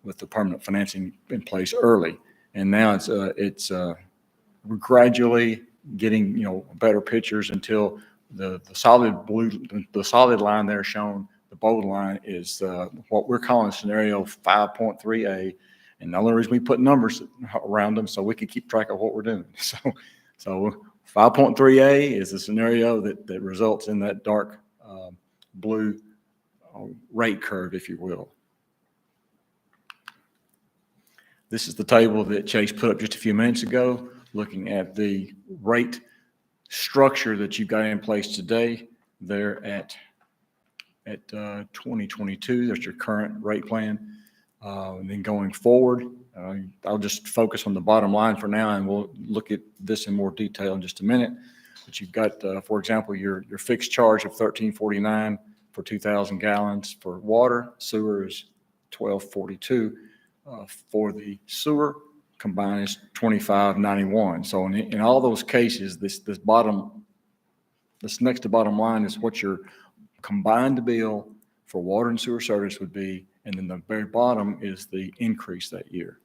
with the permanent financing in place early. And now we're gradually getting, better pictures until the solid blue, the solid line there shown, the bold line is what we're calling scenario 5.3A. And the only reason we put numbers around them so we can keep track of what we're doing. So 5.3A is a scenario that results in that dark blue rate curve, if you will. This is the table that Chase put up just a few minutes ago, looking at the rate structure that you've got in place today. There at 2022, that's your current rate plan. And then going forward, I'll just focus on the bottom line for now, and we'll look at this in more detail in just a minute. But you've got, for example, your fixed charge of $13.49 for 2,000 gallons for water. Sewer is $12.42 for the sewer. Combined is $25.91. So in all those cases, this next to bottom line is what your combined bill for water and sewer service would be. And then the very bottom is the increase that year.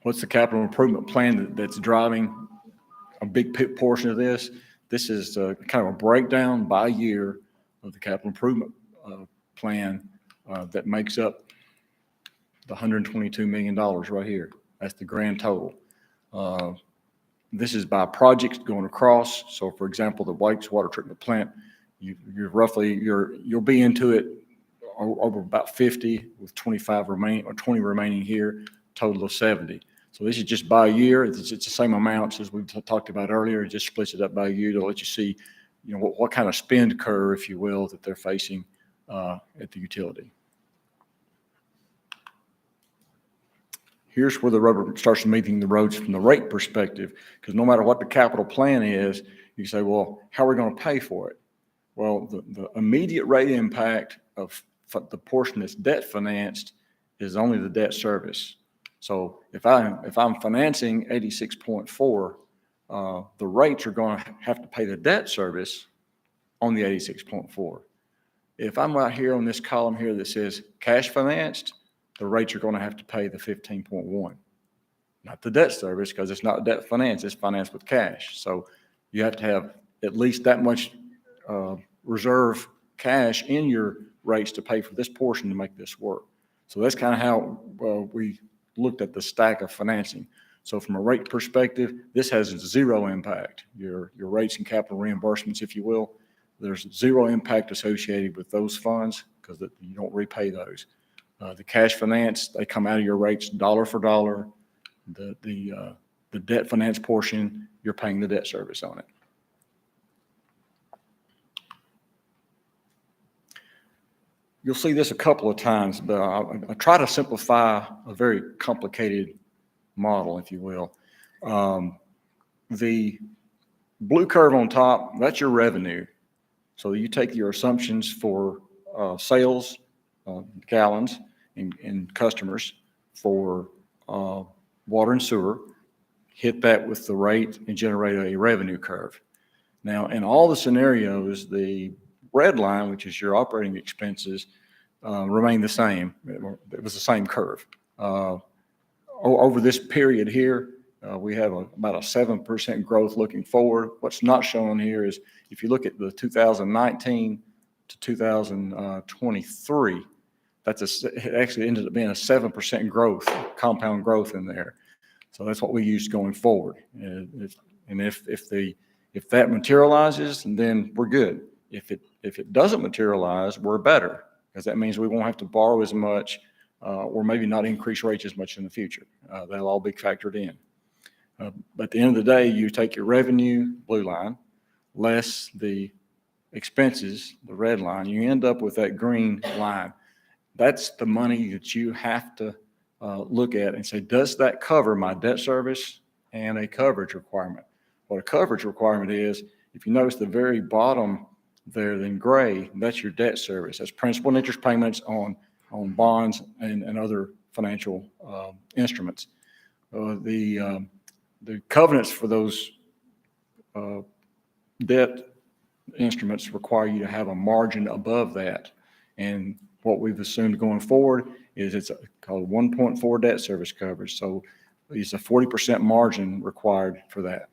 What's the capital improvement plan that's driving a big portion of this. This is kind of a breakdown by year of the capital improvement plan that makes up the $122 million right here. That's the grand total. This is by projects going across. So for example, the White's water treatment plant, you'll be into it over about 50 with 25 remaining, or 20 remaining here, total of 70. So this is just by year. It's the same amounts as we talked about earlier. It just splits it up by year to let you see, what kind of spend curve, if you will, that they're facing at the utility. Here's where the rubber starts meeting the roads from the rate perspective, because no matter what the capital plan is, you say, well, how are we going to pay for it? Well, the immediate rate impact of the portion that's debt financed is only the debt service. So if I'm financing 86.4, the rates are going to have to pay the debt service on the 86.4. If I'm right here on this column here that says cash financed, the rates are going to have to pay the 15.1, not the debt service, because it's not debt finance, it's financed with cash. So you have to have at least that much reserve cash in your rates to pay for this portion to make this work. So that's kind of how we looked at the stack of financing. So from a rate perspective, this has zero impact. Your rates and capital reimbursements, if you will, there's zero impact associated with those funds because you don't repay those. The cash finance, they come out of your rates dollar for dollar. The debt finance portion, you're paying the debt service on it. You'll see this a couple of times, but I try to simplify a very complicated model, if you will. The blue curve on top, that's your revenue. So you take your assumptions for sales, gallons, and customers for water and sewer, hit that with the rate and generate a revenue curve. Now, in all the scenarios, the red line, which is your operating expenses, remain the same. It was the same curve. Over this period here, we have about a 7% growth looking forward. What's not shown here is if you look at the 2019 to 2023, it actually ended up being a 7% growth, compound growth in there. So that's what we use going forward. And if that materializes, then we're good. If it doesn't materialize, we're better, because that means we won't have to borrow as much, or maybe not increase rates as much in the future. That'll all be factored in. But at the end of the day, you take your revenue, blue line, less the expenses, the red line, you end up with that green line. That's the money that you have to look at and say, does that cover my debt service and a coverage requirement? What a coverage requirement is, if you notice the very bottom there in gray, that's your debt service. That's principal and interest payments on bonds and other financial instruments. The covenants for those debt instruments require you to have a margin above that. And what we've assumed going forward is it's called 1.4 debt service coverage. So it's a 40% margin required for that.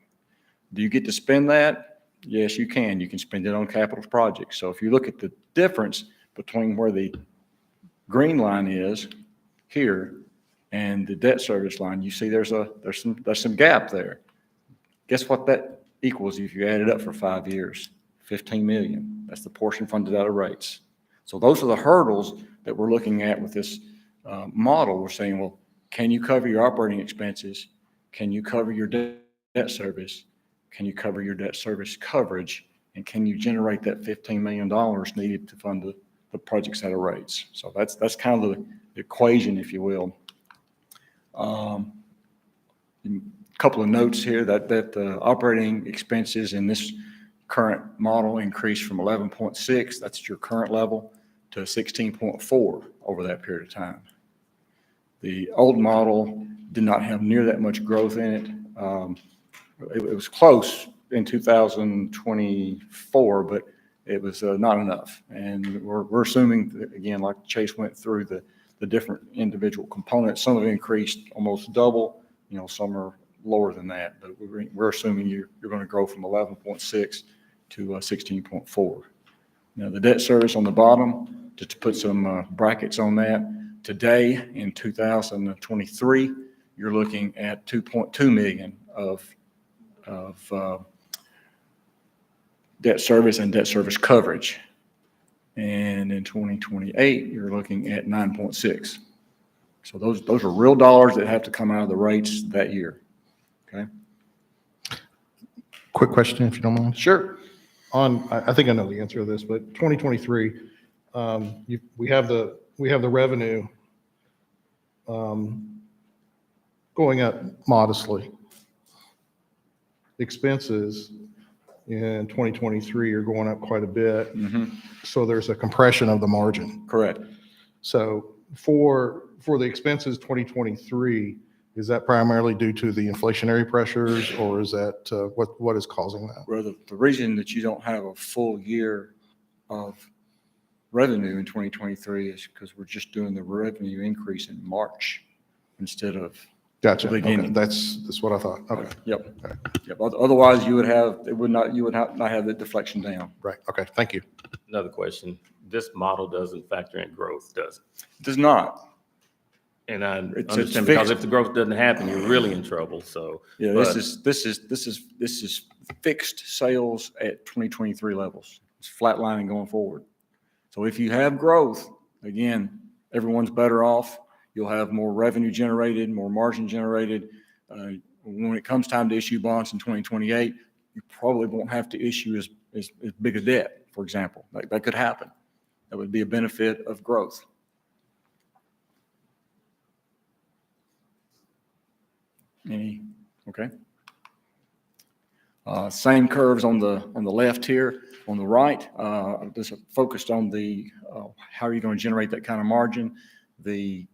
Do you get to spend that? Yes, you can. You can spend it on capital projects. So if you look at the difference between where the green line is here and the debt service line, you see there's some gap there. Guess what that equals if you add it up for 5 years? 15 million. That's the portion funded out of rates. So those are the hurdles that we're looking at with this model. We're saying, well, can you cover your operating expenses? Can you cover your debt service? Can you cover your debt service coverage? And can you generate that $15 million needed to fund the projects out of rates? So that's kind of the equation, if you will. A couple of notes here that the operating expenses in this current model increased from 11.6, that's your current level, to 16.4 over that period of time. The old model did not have near that much growth in it. It was close in 2024, but it was not enough. And we're assuming that, again, like Chase went through the different individual components, some have increased almost double, some are lower than that, but we're assuming you're going to grow from 11.6 to 16.4. Now, the debt service on the bottom, just to put some brackets on that, today in 2023, you're looking at 2.2 million of debt service and debt service coverage. And in 2028, you're looking at 9.6. So those are real dollars that have to come out of the rates that year. Okay. Quick question, if you don't mind. Sure. I think I know the answer to this, but 2023, we have the revenue going up modestly. Expenses in 2023 are going up quite a bit. So there's a compression of the margin. Correct. So for the expenses 2023, is that primarily due to the inflationary pressures, or is that what is causing that? Well, the reason that you don't have a full year of revenue in 2023 is because we're just doing the revenue increase in March instead of Gotcha. the Okay. beginning. That's what I thought. Okay. Yep. Yep. Otherwise, you would not have the deflection down. Right. Okay. Thank you. Another question. This model doesn't factor in growth, does it? It does not. And I It's understand because fixed. if the growth doesn't happen, you're really in trouble, so. Yeah, but- this is fixed sales at 2023 levels. It's flatlining going forward. So if you have growth, again, everyone's better off. You'll have more revenue generated, more margin generated. When it comes time to issue bonds in 2028, you probably won't have to issue as big a debt, for example. That could happen. That would be a benefit of growth. Okay. Same curves on the left here. On the right, this focused on how are you going to generate that kind of margin. The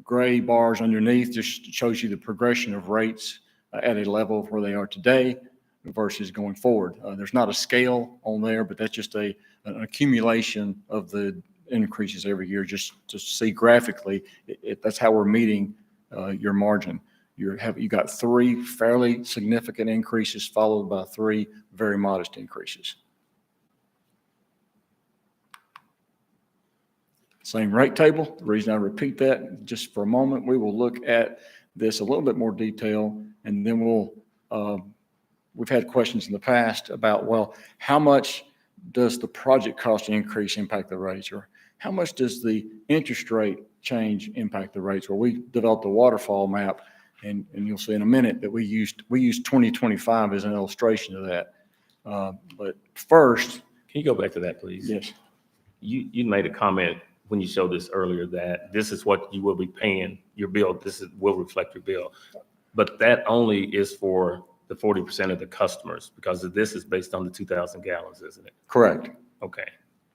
gray bars underneath just shows you the progression of rates at a level where they are today versus going forward. There's not a scale on there, but that's just an accumulation of the increases every year. Just to see graphically, that's how we're meeting your margin. You got 3 fairly significant increases followed by 3 very modest increases. Same rate table. The reason I repeat that just for a moment, we will look at this a little bit more detail, and then we've had questions in the past about, well, how much does the project cost increase impact the rates, or how much does the interest rate change impact the rates? Well, we developed a waterfall map, and you'll see in a minute that we used 2025 as an illustration of that. But first, Can you go back to that, please? yes, You made a comment when you showed this earlier that this is what you will be paying your bill. Will reflect your bill. But that only is for the 40% of the customers because this is based on the 2,000 gallons, isn't it? correct. Okay.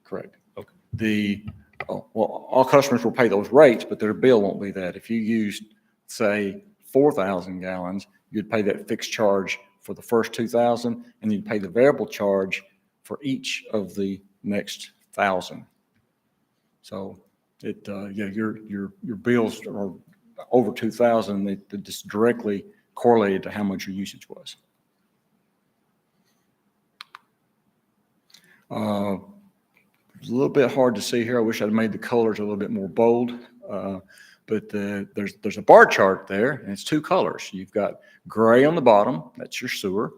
Correct. Okay. Well, all customers will pay those rates, but their bill won't be that. If you used, say, 4,000 gallons, you'd pay that fixed charge for the first 2,000, and you'd pay the variable charge for each of the next 1,000. So your bills are over 2,000. It's directly correlated to how much your usage was. It's a little bit hard to see here. I wish I'd made the colors a little bit more bold. But there's a bar chart there, and it's 2 colors. You've got gray on the bottom, that's your sewer,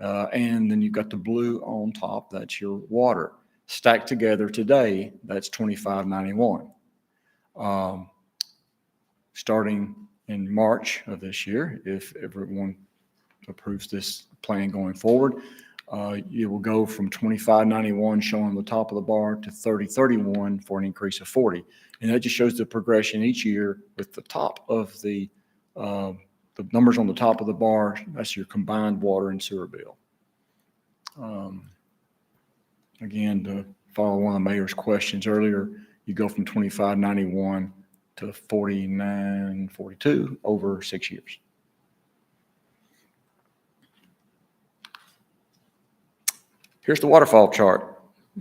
and then you've got the blue on top, that's your water. Stacked together today, that's $25.91. Starting in March of this year, if everyone approves this plan going forward, you will go from $25.91 shown on the top of the bar to $30.31 for an increase of 40. And that just shows the progression each year with the top of the numbers on the top of the bar. That's your combined water and sewer bill. Again, to follow one of the mayor's questions earlier, you go from $25.91 to $49.42 over 6 years. Here's the waterfall chart,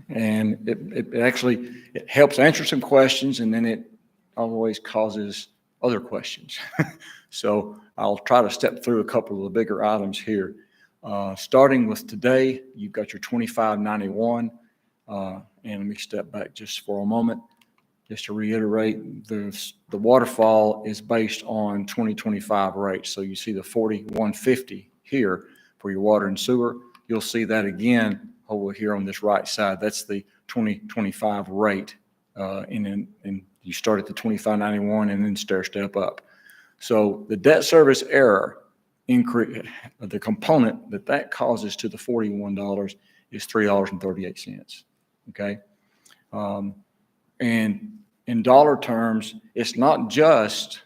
and it helps answer some questions, and then it always causes other questions. So I'll try to step through a couple of the bigger items here. Starting with today, you've got your 2591. And let me step back just for a moment. Just to reiterate, the waterfall is based on 2025 rates. So you see the 4150 here for your water and sewer. You'll see that again over here on this right side. That's the 2025 rate. And you start at the 2591 and then stair step up. So the debt service error increase, the component that causes to the $41 is $3.38. Okay. And in dollar terms, it's not just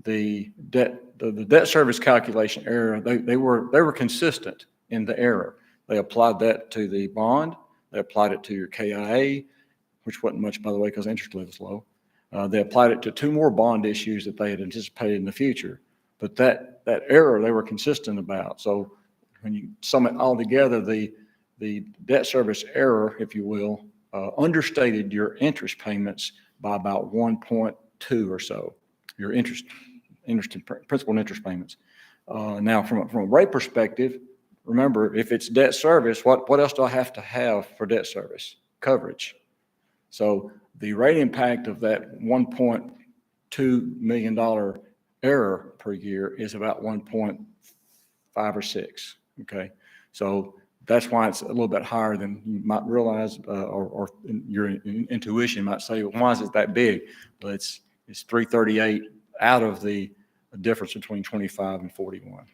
the debt service calculation error. They were consistent in the error. They applied that to the bond. They applied it to your KIA, which wasn't much, by the way, because interest rate was low. They applied it to 2 more bond issues that they had anticipated in the future. But that error they were consistent about. So when you sum it all together, the debt service error, if you will, understated your interest payments by about 1.2 or so, your principal and interest payments. Now, from a rate perspective, remember, if it's debt service, what else do I have to have for debt service? Coverage. So the rate impact of that $1.2 million error per year is about 1.5 or 6. Okay. So that's why it's a little bit higher than you might realize, or your intuition might say, well, why is it that big? But it's 338 out of the difference between 25 and 41.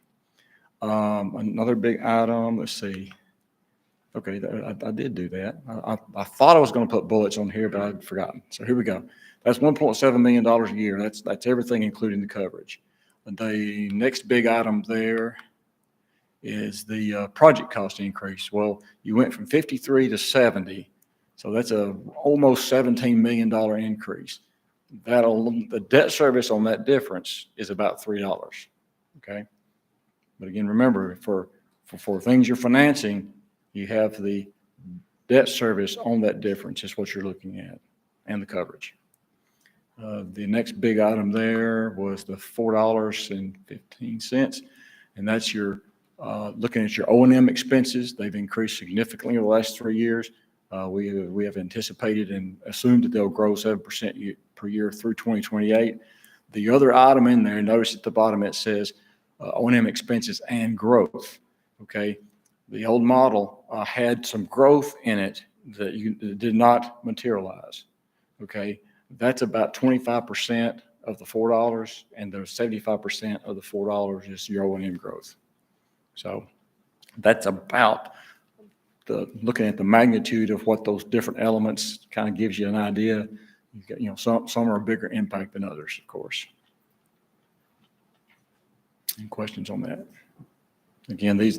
Another big item, let's see. Okay, I did do that. I thought I was going to put bullets on here, but I'd forgotten. So here we go. That's $1.7 million a year. That's everything, including the coverage. The next big item there is the project cost increase. Well, you went from 53 to 70, so that's a almost $17 million increase. The debt service on that difference is about $3. Okay, but again, remember, for things you're financing, you have the debt service on that difference is what you're looking at, and the coverage. The next big item there was the $4.15, and that's your looking at your O&M expenses. They've increased significantly over the last 3 years. We have anticipated and assumed that they'll grow 7% per year through 2028. The other item in there, notice at the bottom it says O&M expenses and growth. Okay, the old model had some growth in it that did not materialize. Okay, that's about 25% of the $4, and the 75% of the $4 is your O&M growth. So that's about looking at the magnitude of what those different elements kind of gives you an idea. Some are a bigger impact than others, of course. Any questions on that? Again, this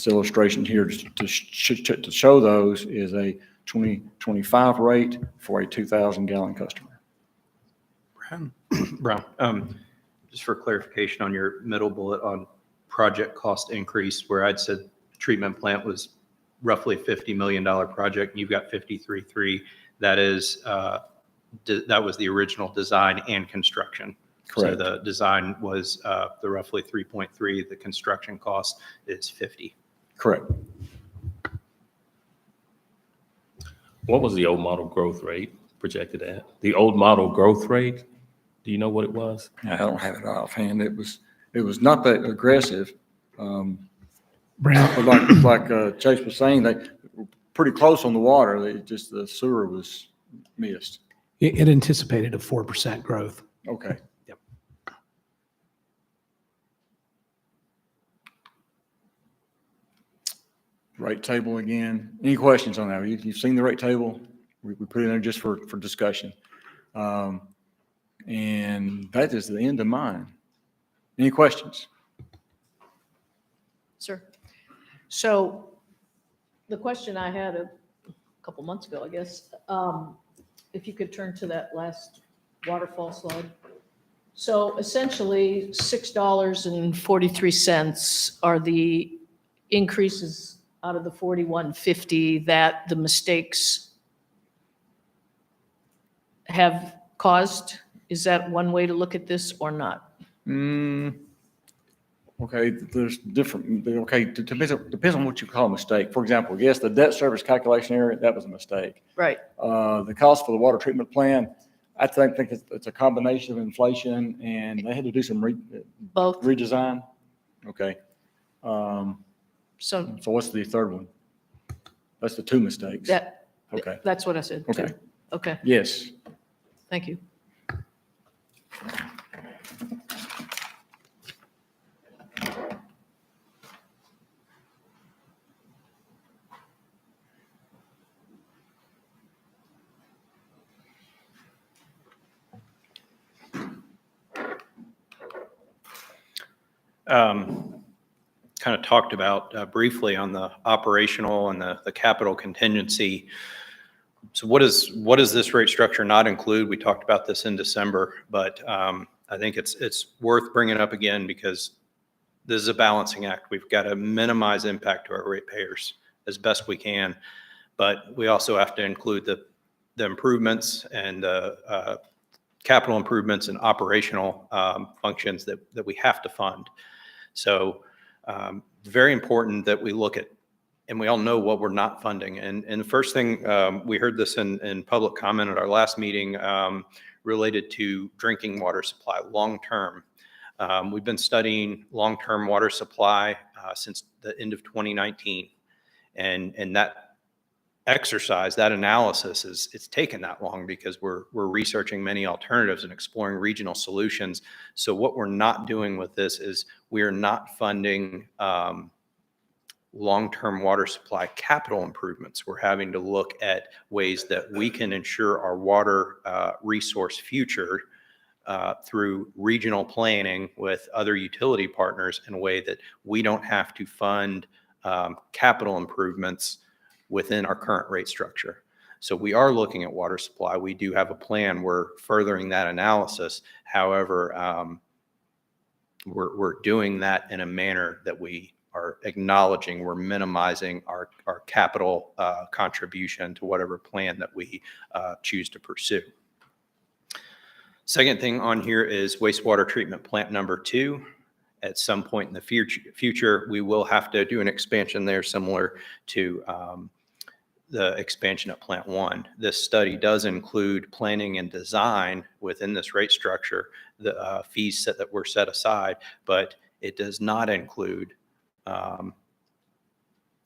illustration here to show those is a 2025 rate for a 2,000 gallon customer. Brown, just for clarification on your middle bullet on project cost increase, where I'd said the treatment plant was roughly $50 million project, and you've got 53.3. That was the original design and construction. Correct. So the design was the roughly 3.3. The construction cost is 50. Correct. What was the old model growth rate projected at? The old model growth rate, do you know what it was? I don't have it offhand. It was not that aggressive. Brown, But like Chase was saying, they were pretty close on the water. The sewer was missed. it anticipated a 4% growth. Okay. Yep. Rate table again. Any questions on that? You've seen the rate table. We put it in there just for discussion. And that is the end of mine. Any questions? Sir. So the question I had a couple months ago, I guess, if you could turn to that last waterfall slide. So essentially $6.43 are the increases out of the 4150 that the mistakes have caused Is that one way to look at this or not? Okay, there's different, okay, depends on what you call a mistake. For example, yes, the debt service calculation area, that was a mistake. Right. The cost for the water treatment plant, I think it's a combination of inflation and they had to do some Both. redesign. Okay. So So what's the third one? That's the two mistakes. Okay. that's what I said. too. Okay. Okay, Yes. thank you. Kind of talked about briefly on the operational and the capital contingency. So what does this rate structure not include? We talked about this in December, but I think it's worth bringing up again because this is a balancing act. We've got to minimize impact to our ratepayers as best we can, but we also have to include the improvements and the capital improvements and operational functions that we have to fund. So very important that we look at, and we all know what we're not funding. And the first thing, we heard this in public comment at our last meeting related to drinking water supply long-term. We've been studying long-term water supply since the end of 2019. And that exercise, that analysis it's taken that long because we're researching many alternatives and exploring regional solutions. So what we're not doing with this is we are not funding long-term water supply capital improvements. We're having to look at ways that we can ensure our water resource future through regional planning with other utility partners in a way that we don't have to fund capital improvements within our current rate structure. So we are looking at water supply. We do have a plan. We're furthering that analysis. However, we're doing that in a manner that we are acknowledging we're minimizing our capital contribution to whatever plan that we choose to pursue. Second thing on here is wastewater treatment plant number 2. At some point in the future, we will have to do an expansion there similar to the expansion at plant 1. This study does include planning and design within this rate structure, the fees that were set aside, but it does not include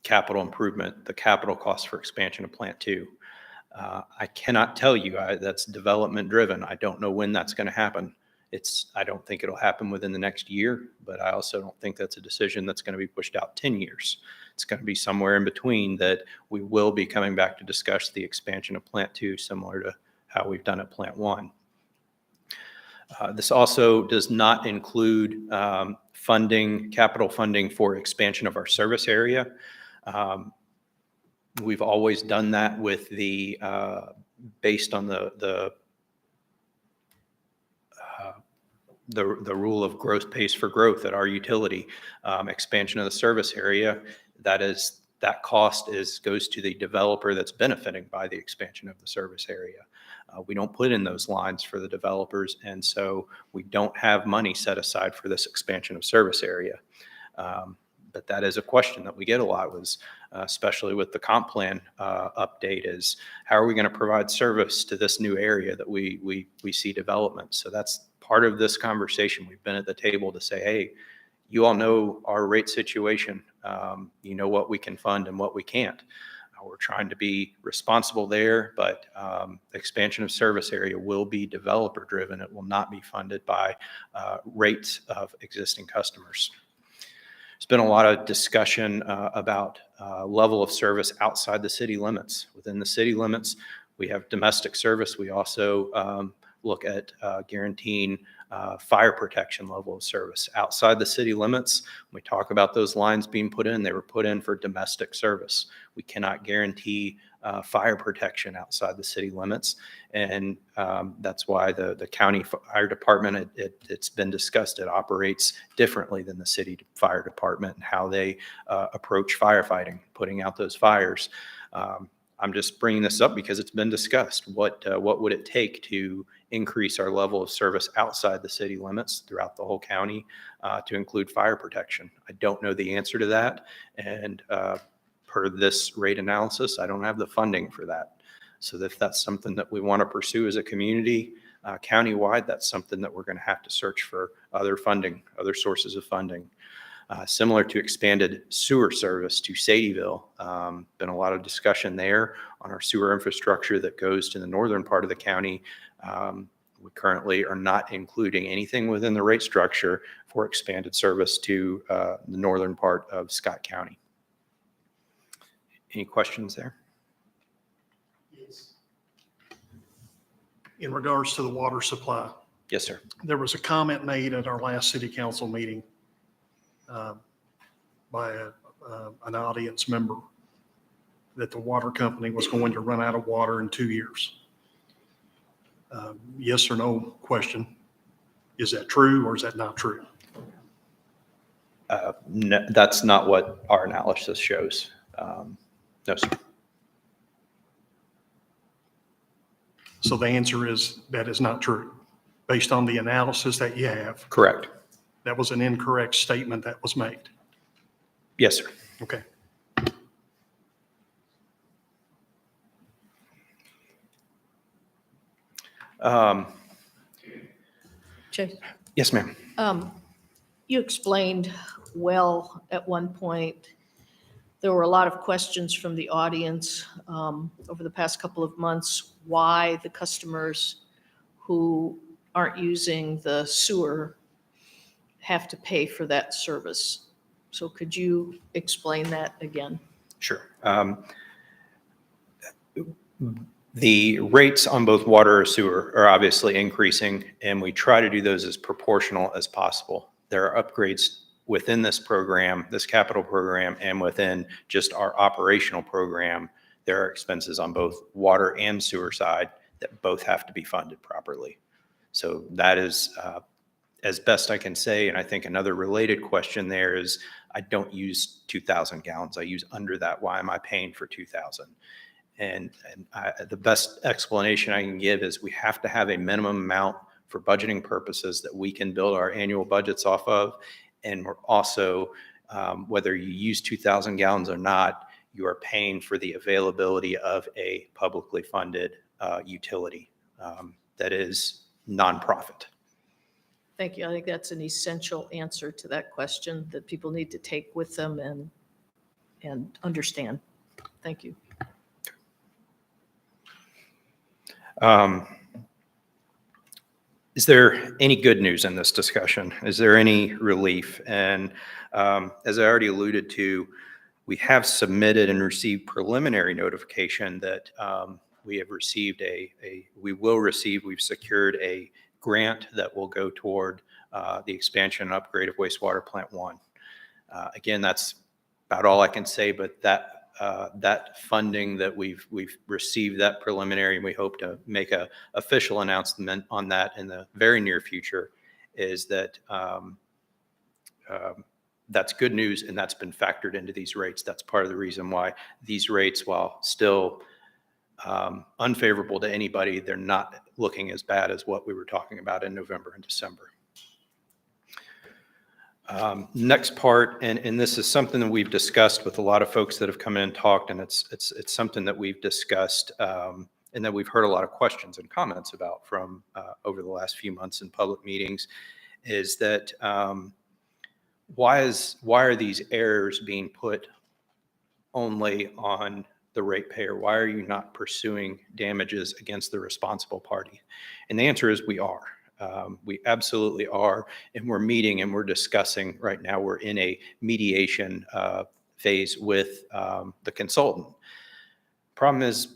capital improvement, the capital costs for expansion of plant 2. I cannot tell you, that's development driven. I don't know when that's going to happen. I don't think it'll happen within the next year, but I also don't think that's a decision that's going to be pushed out 10 years. It's going to be somewhere in between that we will be coming back to discuss the expansion of plant 2, similar to how we've done at plant 1. This also does not include capital funding for expansion of our service area. We've always done that with based on the rule of growth pays for growth at our utility. Expansion of the service area, that cost goes to the developer that's benefiting by the expansion of the service area. We don't put in those lines for the developers, and so we don't have money set aside for this expansion of service area. But that is a question that we get a lot, especially with the comp plan update, is how are we going to provide service to this new area that we see development? So that's part of this conversation. We've been at the table to say, hey, you all know our rate situation. You know what we can fund and what we can't. We're trying to be responsible there, but expansion of service area will be developer driven. It will not be funded by rates of existing customers. There's been a lot of discussion about level of service outside the city limits. Within the city limits, we have domestic service. We also look at guaranteeing fire protection level of service. Outside the city limits, when we talk about those lines being put in, they were put in for domestic service. We cannot guarantee fire protection outside the city limits. And that's why the county fire department, it's been discussed, it operates differently than the city fire department and how they approach firefighting, putting out those fires. I'm just bringing this up because it's been discussed. What would it take to increase our level of service outside the city limits throughout the whole county to include fire protection? I don't know the answer to that. And per this rate analysis, I don't have the funding for that. So if that's something that we want to pursue as a community, countywide, that's something that we're going to have to search for other funding, other sources of funding. Similar to expanded sewer service to Sadieville, been a lot of discussion there on our sewer infrastructure that goes to the northern part of the county. We currently are not including anything within the rate structure for expanded service to the northern part of Scott County. Any questions there? In regards to the water supply, Yes, sir. there was a comment made at our last city council meeting by an audience member that the water company was going to run out of water in 2 years. Yes or no question. Is that true or is that not true? No, that's not what our analysis shows. No, sir. So the answer is that is not true. Based on the analysis that you have, Correct. that was an incorrect statement that was made. Yes, sir. Okay. Chase, Yes, ma'am. you explained well at one point. There were a lot of questions from the audience over the past couple of months, why the customers who aren't using the sewer have to pay for that service. So could you explain that again? Sure. The rates on both water or sewer are obviously increasing, and we try to do those as proportional as possible. There are upgrades within this program, this capital program, and within just our operational program. There are expenses on both water and sewer side that both have to be funded properly. So that is as best I can say. And I think another related question there is, I don't use 2,000 gallons. I use under that. Why am I paying for 2,000? And the best explanation I can give is we have to have a minimum amount for budgeting purposes that we can build our annual budgets off of. And we're also, whether you use 2,000 gallons or not, you are paying for the availability of a publicly funded utility that is nonprofit. Thank you. I think that's an essential answer to that question that people need to take with them and understand. Thank you. Is there any good news in this discussion? Is there any relief? And as I already alluded to, we have submitted and received preliminary notification that we have received we've secured a grant that will go toward the expansion and upgrade of wastewater plant 1. Again, that's about all I can say, but that funding that we've received, that preliminary, and we hope to make a official announcement on that in the very near future, is that that's good news, and that's been factored into these rates. That's part of the reason why these rates, while still unfavorable to anybody, they're not looking as bad as what we were talking about in November and December. Next part, and this is something that we've discussed with a lot of folks that have come in and talked, and it's something that we've discussed and that we've heard a lot of questions and comments about from over the last few months in public meetings, is that why are these errors being put only on the ratepayer? Why are you not pursuing damages against the responsible party? And the answer is we are. We absolutely are, and we're meeting and we're discussing right now. We're in a mediation phase with the consultant. Problem is,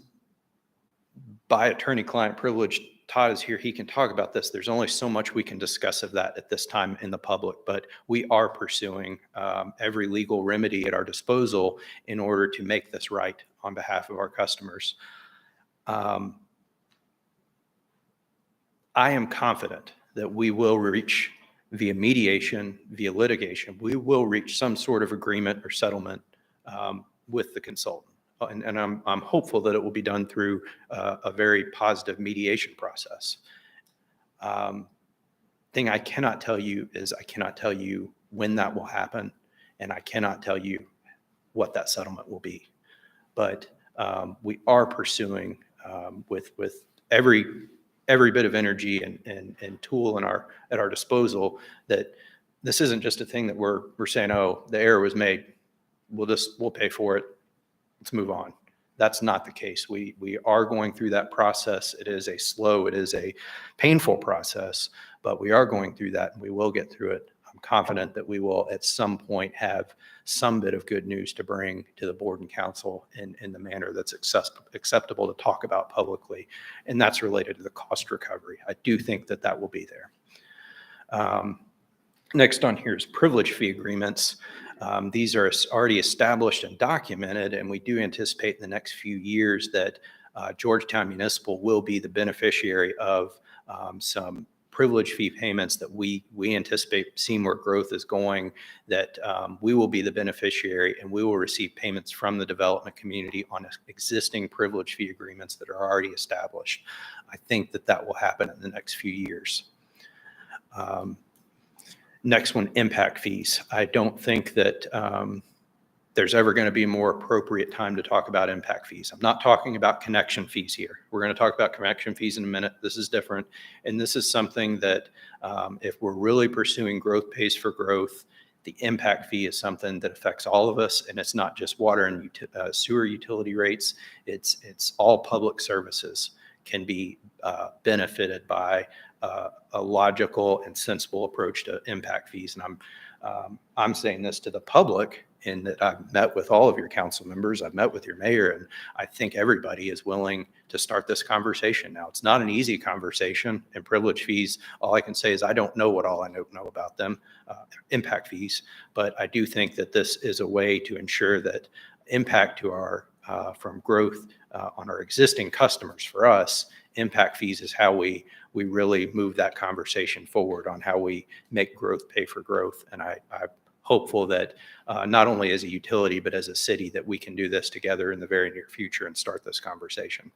by attorney-client privilege, Todd is here. He can talk about this. There's only so much we can discuss of that at this time in the public, but we are pursuing every legal remedy at our disposal in order to make this right on behalf of our customers. I am confident that we will reach, via mediation, via litigation, we will reach some sort of agreement or settlement with the consultant. and I'm hopeful that it will be done through a very positive mediation process. Thing I cannot tell you is I cannot tell you when that will happen, and I cannot tell you what that settlement will be. But we are pursuing with every bit of energy and tool at our disposal, that this isn't just a thing that we're saying, oh, the error was made, we'll pay for it, let's move on. That's not the case. We are going through that process. It is a painful process, but we are going through that, and we will get through it. I'm confident that we will at some point have some bit of good news to bring to the board and council in the manner that's acceptable to talk about publicly, and that's related to the cost recovery. I do think that will be there. Next on here is privilege fee agreements. These are already established and documented, and we do anticipate in the next few years that Georgetown Municipal will be the beneficiary of some privilege fee payments that we anticipate, seeing where growth is going, that we will be the beneficiary, and we will receive payments from the development community on existing privilege fee agreements that are already established. I think that will happen in the next few years. Next one, impact fees. I don't think that there's ever going to be a more appropriate time to talk about impact fees. I'm not talking about connection fees here. We're going to talk about connection fees in a minute. This is different. And this is something that if we're really pursuing growth pays for growth, the impact fee is something that affects all of us. And it's not just water and sewer utility rates. It's all public services can be benefited by a logical and sensible approach to impact fees. And I'm saying this to the public, in that I've met with all of your council members, I've met with your mayor, and I think everybody is willing to start this conversation now. It's not an easy conversation, and privilege fees, all I can say is I don't know what all I know about them, impact fees, but I do think that this is a way to ensure that impact to our, from growth on our existing customers, for us, impact fees is how we really move that conversation forward on how we make growth pay for growth. And I'm hopeful that not only as a utility, but as a city, that we can do this together in the very near future and start this conversation.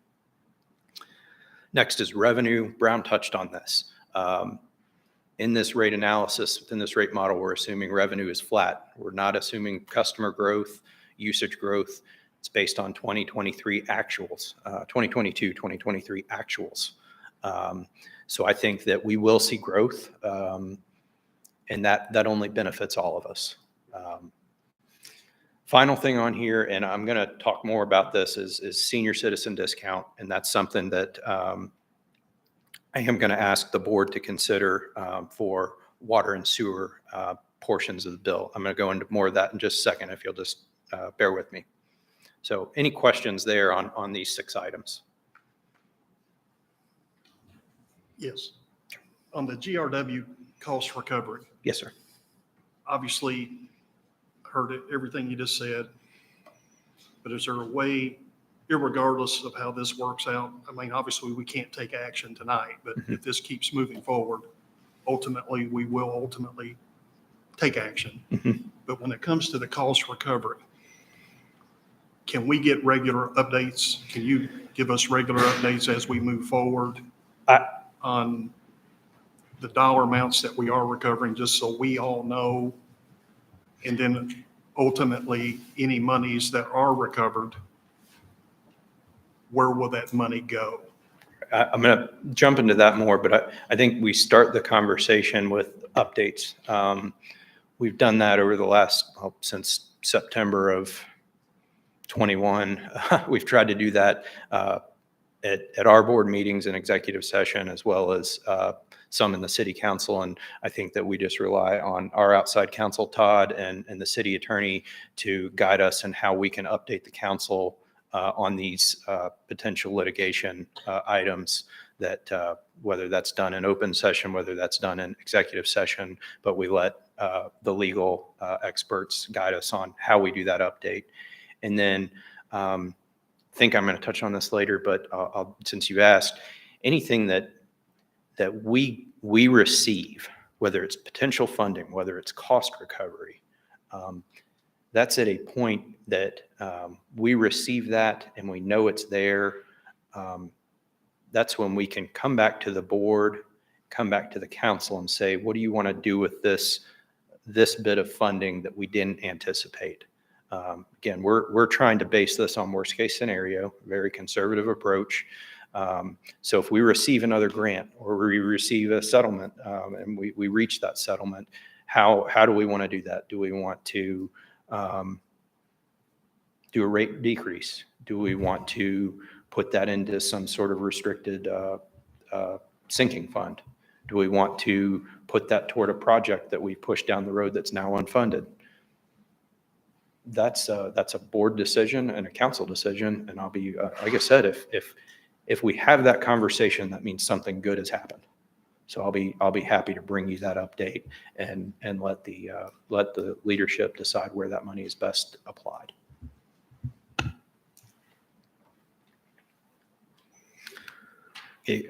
Next is revenue. Brown touched on this. In this rate analysis, within this rate model, we're assuming revenue is flat. We're not assuming customer growth, usage growth. It's based on 2023 actuals, 2022, 2023 actuals. So I think that we will see growth, and that only benefits all of us. Final thing on here, and I'm going to talk more about this, is senior citizen discount, and that's something that I am going to ask the board to consider for water and sewer portions of the bill. I'm going to go into more of that in just a second, if you'll just bear with me. So any questions there on these 6 items? Yes. On the GRW cost recovery, Yes, sir. obviously heard everything you just said, but is there a way, irregardless of how this works out, I mean, obviously we can't take action tonight, but if this keeps moving forward, ultimately, we will ultimately take action. But when it comes to the cost recovery, can we get regular updates? Can you give us regular updates as we move forward on the dollar amounts that we are recovering, just so we all know? And then ultimately, any monies that are recovered, where will that money go? I'm going to jump into that more, but I think we start the conversation with updates. We've done that over the last, since September of 21. We've tried to do that at our board meetings and executive session, as well as some in the city council. And I think that we just rely on our outside counsel, Todd, and the city attorney to guide us in how we can update the council on these potential litigation items, that whether that's done in open session, whether that's done in executive session, but we let the legal experts guide us on how we do that update. And then I think I'm going to touch on this later, but since you asked, anything that we receive, whether it's potential funding, whether it's cost recovery, that's at a point that we receive that and we know it's there. That's when we can come back to the board, come back to the council and say, what do you want to do with this bit of funding that we didn't anticipate? Again, we're trying to base this on worst case scenario, very conservative approach. So if we receive another grant or we receive a settlement and we reach that settlement, how do we want to do that? Do we want to do a rate decrease? Do we want to put that into some sort of restricted sinking fund? Do we want to put that toward a project that we push down the road that's now unfunded? That's a board decision and a council decision. And I'll be, like I said, if we have that conversation, that means something good has happened. So I'll be happy to bring you that update and let the leadership decide where that money is best applied. Okay,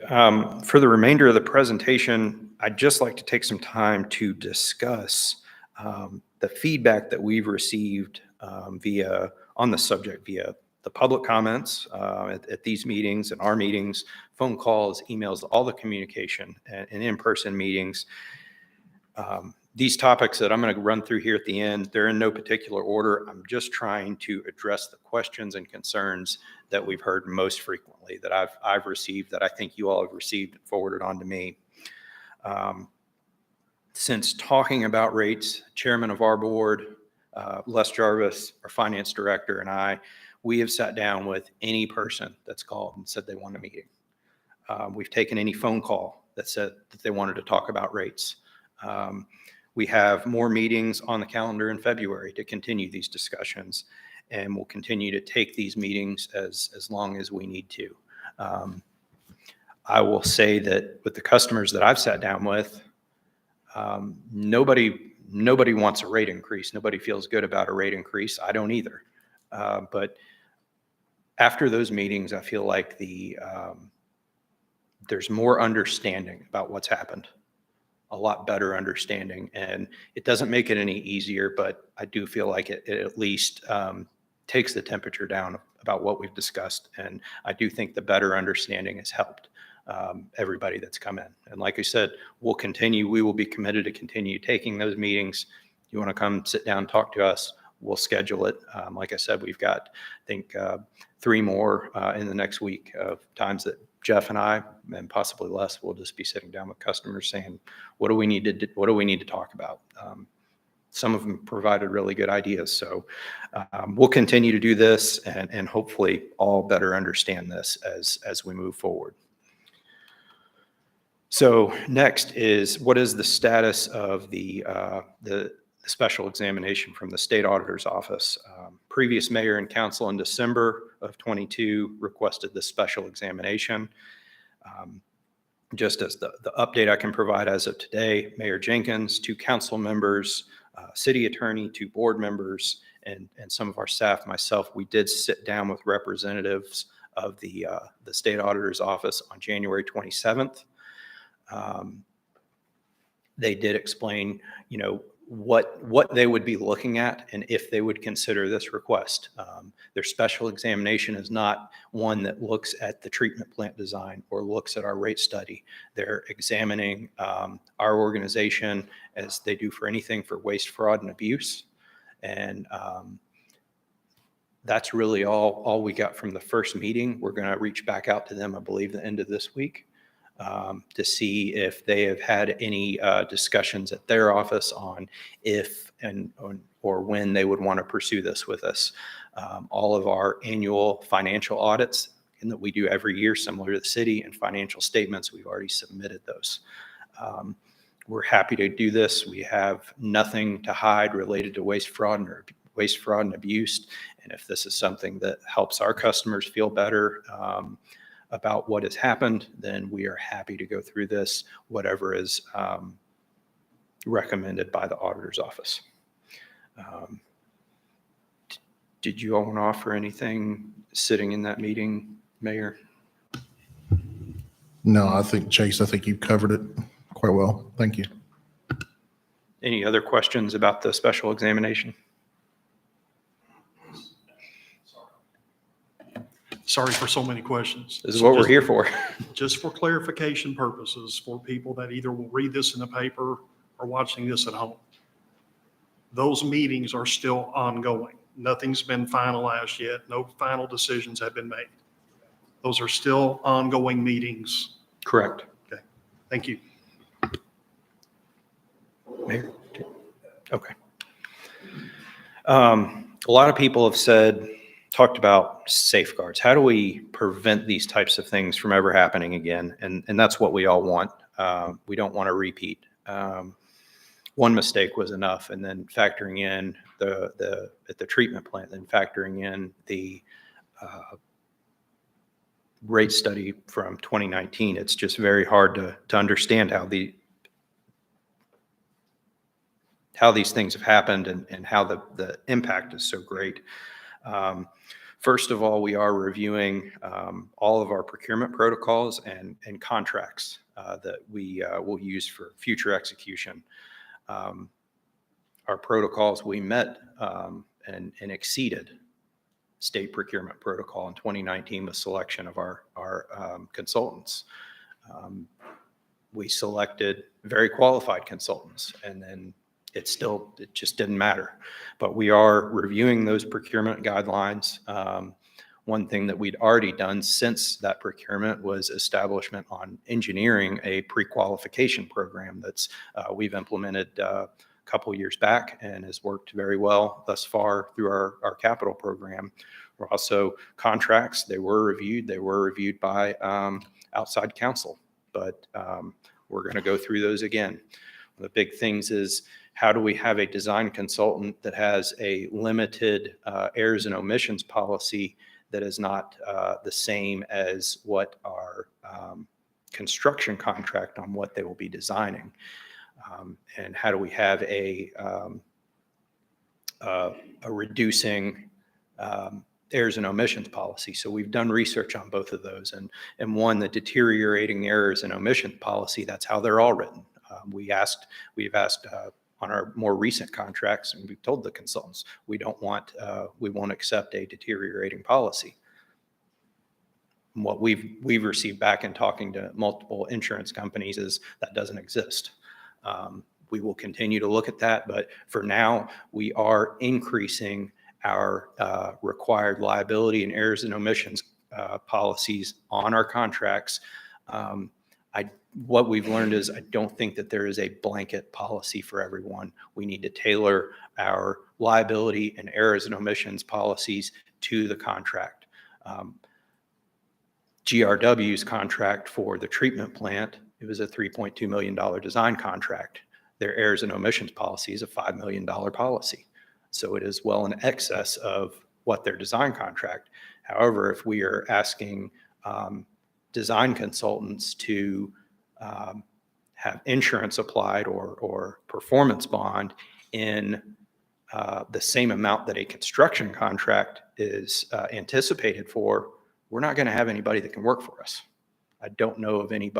for the remainder of the presentation, I'd just like to take some time to discuss the feedback that we've received on the subject via the public comments at these meetings and our meetings, phone calls, emails, all the communication and in-person meetings. These topics that I'm going to run through here at the end, they're in no particular order. I'm just trying to address the questions and concerns that we've heard most frequently, that I've received, that I think you all have received and forwarded on to me. Since talking about rates, chairman of our board, Les Jarvis, our finance director, and I, we have sat down with any person that's called and said they want a meeting. We've taken any phone call that said that they wanted to talk about rates. We have more meetings on the calendar in February to continue these discussions, and we'll continue to take these meetings as long as we need to. I will say that with the customers that I've sat down with, nobody wants a rate increase. Nobody feels good about a rate increase. I don't either. But after those meetings, I feel like there's more understanding about what's happened, a lot better understanding. And it doesn't make it any easier, but I do feel like it at least takes the temperature down about what we've discussed. And I do think the better understanding has helped everybody that's come in. And like I said, we will be committed to continue taking those meetings. You want to come sit down and talk to us, we'll schedule it. Like I said, we've got, I think, 3 more in the next week of times that Jeff and I, and possibly less, will just be sitting down with customers saying, what do we need to talk about? Some of them provided really good ideas. So we'll continue to do this and hopefully all better understand this as we move forward. So next is, what is the status of the special examination from the state auditor's office? Previous mayor and council in December of 22 requested the special examination. Just as the update I can provide as of today, Mayor Jenkins, 2 council members, city attorney, 2 board members, and some of our staff, myself, we did sit down with representatives of the state auditor's office on January 27th. They did explain, what they would be looking at and if they would consider this request. Their special examination is not one that looks at the treatment plant design or looks at our rate study. They're examining our organization as they do for anything for waste, fraud, and abuse. And that's really all we got from the first meeting. We're going to reach back out to them, I believe, the end of this week. To see if they have had any discussions at their office on if or when they would want to pursue this with us. All of our annual financial audits, and that we do every year, similar to the city, and financial statements, we've already submitted those. We're happy to do this. We have nothing to hide related to waste, fraud, and abuse. And if this is something that helps our customers feel better about what has happened, then we are happy to go through this, whatever is recommended by the auditor's office. Did you all want to offer anything sitting in that meeting, Mayor? No, I think, Chase, you covered it quite well. Thank you. Any other questions about the special examination? Sorry for so many questions. This is So what we're just- here for. Just for clarification purposes, for people that either will read this in the paper or watching this at home. Those meetings are still ongoing. Nothing's been finalized yet. No final decisions have been made. Those are still ongoing meetings. Correct. Thank you. Mayor? Okay. A lot of people have talked about safeguards. How do we prevent these types of things from ever happening again? And that's what we all want. We don't want to repeat. One mistake was enough, and then factoring in at the treatment plant, then factoring in the rate study from 2019, it's just very hard to understand how these things have happened and how the impact is so great. First of all, we are reviewing all of our procurement protocols and contracts that we will use for future execution. Our protocols, we met and exceeded state procurement protocol in 2019 with selection of our consultants. We selected very qualified consultants, and then it just didn't matter. But we are reviewing those procurement guidelines. One thing that we'd already done since that procurement was establishment on engineering a pre-qualification program that's we've implemented a couple years back and has worked very well thus far through our capital program. We're also contracts, they were reviewed by outside counsel, but we're going to go through those again. One of the big things is, how do we have a design consultant that has a limited errors and omissions policy that is not the same as what our construction contract on what they will be designing? And how do we have a reducing errors and omissions policy? So we've done research on both of those, and one, the deteriorating errors and omission policy, that's how they're all written. We've asked on our more recent contracts, and we've told the consultants, we won't accept a deteriorating policy. What we've received back in talking to multiple insurance companies is that doesn't exist. We will continue to look at that, but for now, we are increasing our required liability and errors and omissions policies on our contracts. What we've learned is I don't think that there is a blanket policy for everyone. We need to tailor our liability and errors and omissions policies to the contract. GRW's contract for the treatment plant, it was a $3.2 million design contract. Their errors and omissions policy is a $5 million policy. So it is well in excess of what their design contract. However, if we are asking design consultants to have insurance applied or performance bond in the same amount that a construction contract is anticipated for, we're not going to have anybody that can work for us. I don't know of any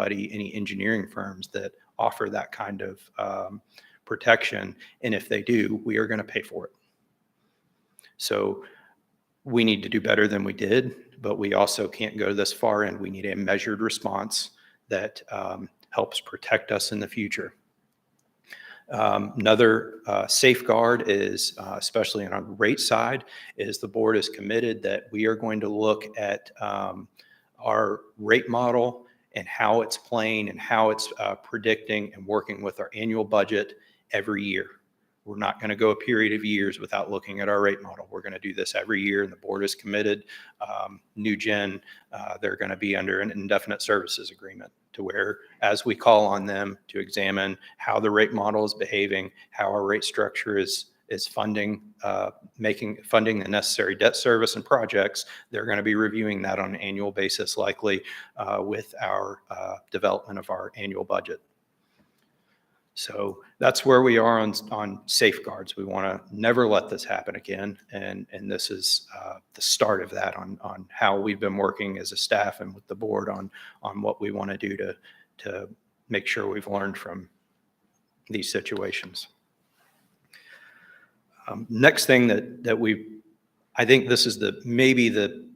engineering firms that offer that kind of protection. And if they do, we are going to pay for it. So we need to do better than we did, but we also can't go this far, and we need a measured response that helps protect us in the future. Another safeguard is, especially on our rate side, is the board is committed that we are going to look at our rate model and how it's playing and how it's predicting and working with our annual budget every year. We're not going to go a period of years without looking at our rate model. We're going to do this every year, and the board is committed. New Gen, they're going to be under an indefinite services agreement to where, as we call on them to examine how the rate model is behaving, how our rate structure is funding, funding the necessary debt service and projects, they're going to be reviewing that on an annual basis, likely with our development of our annual budget. So that's where we are on safeguards. We want to never let this happen again. And this is the start of that on how we've been working as a staff and with the board on what we want to do to make sure we've learned from these situations. Next thing that I think this is maybe the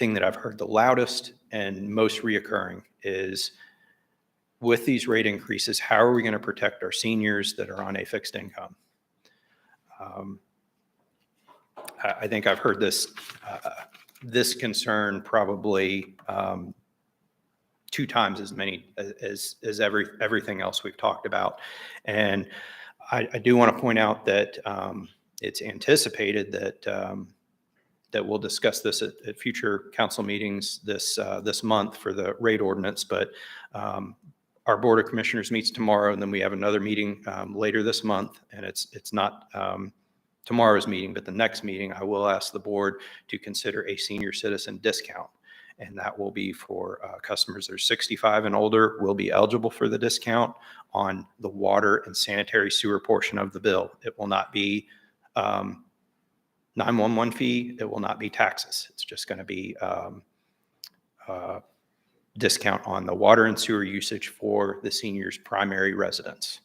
thing that I've heard the loudest and most reoccurring is, with these rate increases, how are we going to protect our seniors that are on a fixed income? I think I've heard this concern probably 2 times as many as everything else we've talked about. And I do want to point out that it's anticipated that we'll discuss this at future council meetings this month for the rate ordinance. But our Board of Commissioners meets tomorrow, and then we have another meeting later this month. And it's not tomorrow's meeting, but the next meeting, I will ask the board to consider a senior citizen discount. And that will be for customers that are 65 and older will be eligible for the discount on the water and sanitary sewer portion of the bill. It will not be 911 fee. It will not be taxes. It's just going to be discount on the water and sewer usage for the senior's primary residence.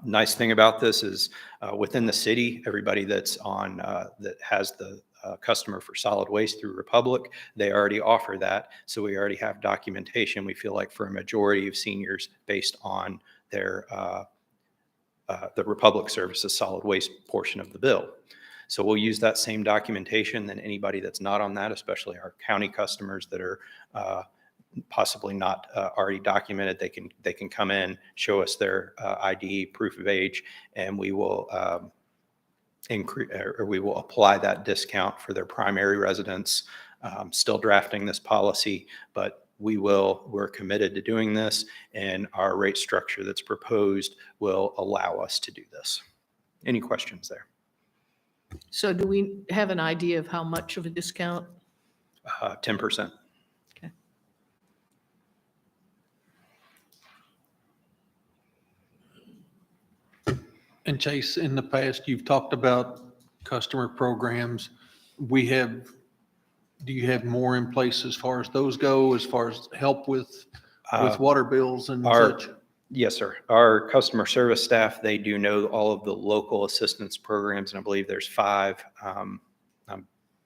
Nice thing about this is within the city, everybody that's on that has the customer for solid waste through Republic, they already offer that. So we already have documentation, we feel like, for a majority of seniors based on their the Republic Services solid waste portion of the bill. So we'll use that same documentation. Then anybody that's not on that, especially our county customers that are possibly not already documented, they can come in, show us their ID, proof of age, and we will we will apply that discount for their primary residence. Still drafting this policy, but we're committed to doing this, and our rate structure that's proposed will allow us to do this. Any questions there? So do we have an idea of how much of a discount? 10%. Okay. And Chase, in the past, you've talked about customer programs. Do you have more in place as far as those go, as far as help with water bills and such? Yes, sir. Our customer service staff, they do know all of the local assistance programs, and I believe there's 5. I'm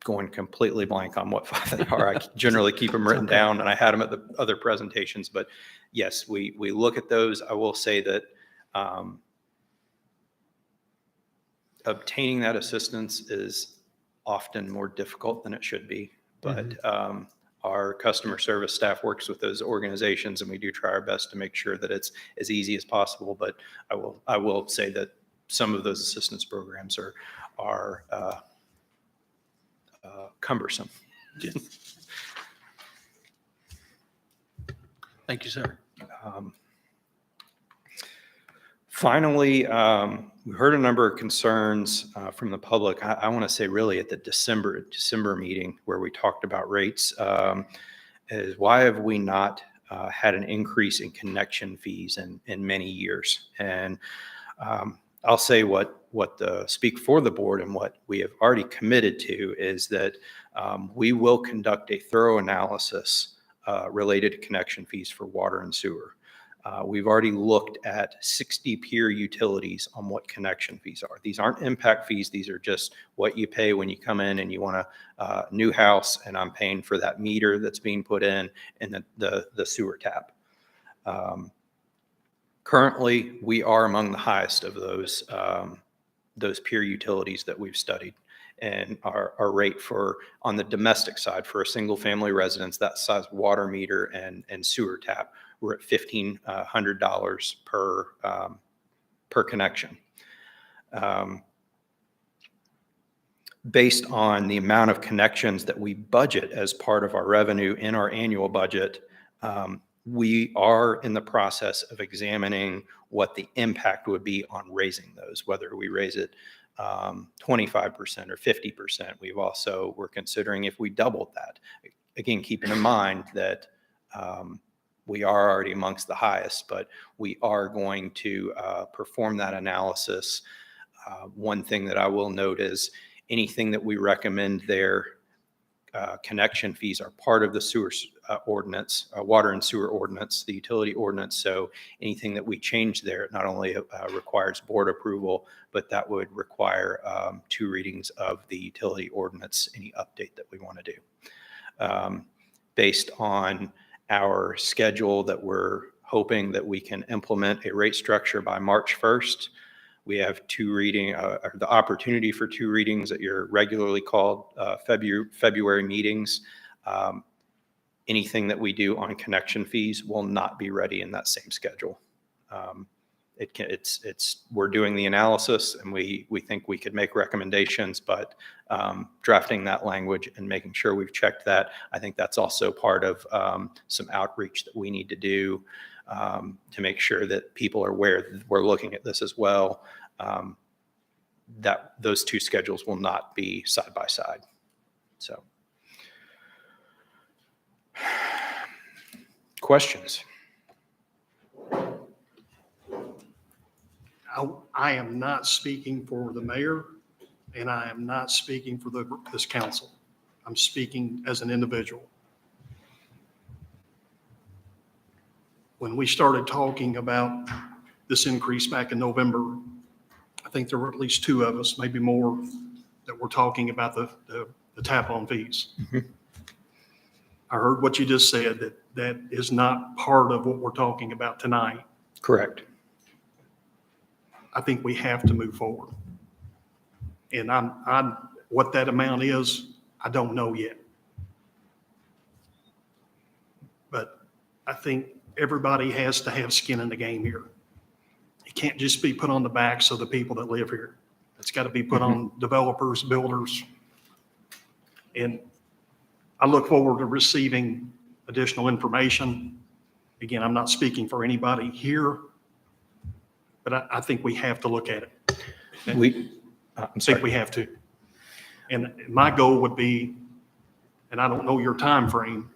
going completely blank on what 5 they are. I generally keep them written down, and I had them at the other presentations. But yes, we look at those. I will say that obtaining that assistance is often more difficult than it should be. But our customer service staff works with those organizations, and we do try our best to make sure that it's as easy as possible. But I will say that some of those assistance programs are cumbersome. Thank you, sir. Finally, we heard a number of concerns from the public. I want to say really at the December meeting where we talked about rates, is why have we not had an increase in connection fees in many years? And I'll say what speak for the board and what we have already committed to is that we will conduct a thorough analysis related to connection fees for water and sewer. We've already looked at 60 peer utilities on what connection fees are. These aren't impact fees. These are just what you pay when you come in and you want a new house, and I'm paying for that meter that's being put in and the sewer tap. Currently, we are among the highest of those peer utilities that we've studied. And our rate on the domestic side for a single family residence, that size water meter and sewer tap, we're at $1,500 per connection. Based on the amount of connections that we budget as part of our revenue in our annual budget, we are in the process of examining what the impact would be on raising those, whether we raise it 25% or 50%. We're considering if we doubled that. Again, keeping in mind that we are already amongst the highest, but we are going to perform that analysis. One thing that I will note is anything that we recommend there connection fees are part of the sewer ordinance, water and sewer ordinance, the utility ordinance. So anything that we change there not only requires board approval, but that would require 2 readings of the utility ordinance, any update that we want to do. Based on our schedule that we're hoping that we can implement a rate structure by March 1st, we have 2 reading, or the opportunity for 2 readings at your regularly called February meetings. Anything that we do on connection fees will not be ready in that same schedule. We're doing the analysis, and we think we could make recommendations, but drafting that language and making sure we've checked that, I think that's also part of some outreach that we need to do to make sure that people are aware that we're looking at this as well. That those 2 schedules will not be side by side. So, questions? I am not speaking for the mayor, and I am not speaking for this council. I'm speaking as an individual. When we started talking about this increase back in November, I think there were at least 2 of us, maybe more, that were talking about the tap-on fees. I heard what you just said, that is not part of what we're talking about tonight. Correct. I think we have to move forward. And what that amount is, I don't know yet. But I think everybody has to have skin in the game here. It can't just be put on the backs of the people that live here. It's got to be put on developers, builders. And I look forward to receiving additional information. Again, I'm not speaking for anybody here, but I think we have to look at it. I'm I think sorry. we have to. And my goal would be, and I don't know your time frame,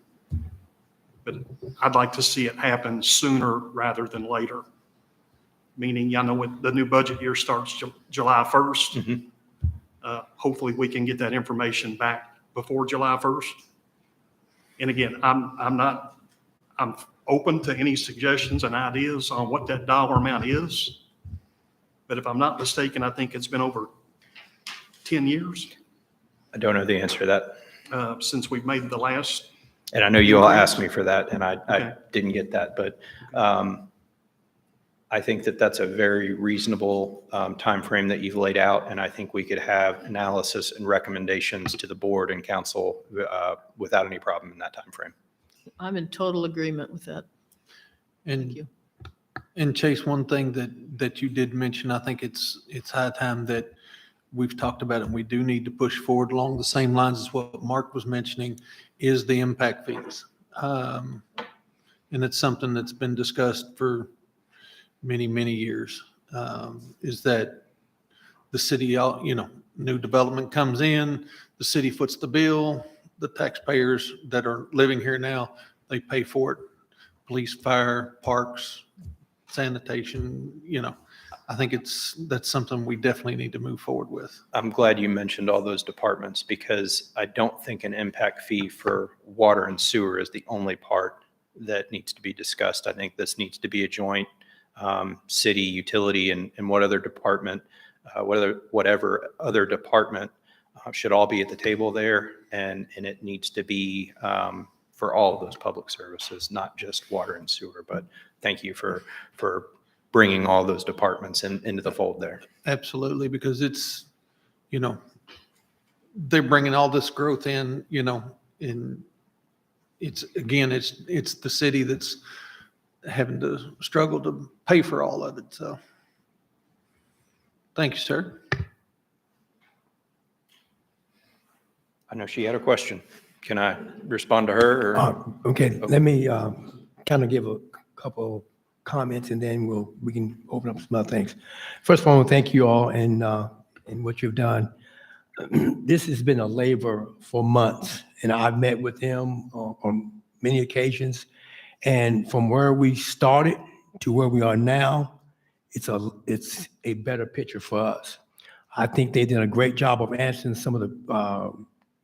but I'd like to see it happen sooner rather than later. Meaning, I know when the new budget year starts July 1st. Hopefully we can get that information back before July 1st. And again, I'm open to any suggestions and ideas on what that dollar amount is. But if I'm not mistaken, I think it's been over 10 years I don't know the answer to that. since we've made the last. And I know you all asked me for that, and I Okay. didn't get that, but I think that that's a very reasonable timeframe that you've laid out, and I think we could have analysis and recommendations to the board and council without any problem in that timeframe. I'm in total agreement with that. Thank And, you. and Chase, one thing that you did mention, I think it's high time that we've talked about it, and we do need to push forward along the same lines as what Mark was mentioning, is the impact fees. And it's something that's been discussed for many, many years, is that the city, new development comes in, the city foots the bill, the taxpayers that are living here now, they pay for it. Police, fire, parks, sanitation, I think that's something we definitely need to move forward with. I'm glad you mentioned all those departments, because I don't think an impact fee for water and sewer is the only part that needs to be discussed. I think this needs to be a joint city, utility, and what other department, whatever other department should all be at the table there. And it needs to be for all of those public services, not just water and sewer. But thank you for bringing all those departments into the fold there. Absolutely, because it's, they're bringing all this growth in, and it's, again, it's the city that's having to struggle to pay for all of it, so. Thank you, sir. I know she had a question. Can I respond to her? Or? Okay, let me kind of give a couple comments, and then we can open up some other things. First of all, I want to thank you all and what you've done. This has been a labor for months, and I've met with him on many occasions. And from where we started to where we are now, it's a better picture for us. I think they did a great job of answering some of the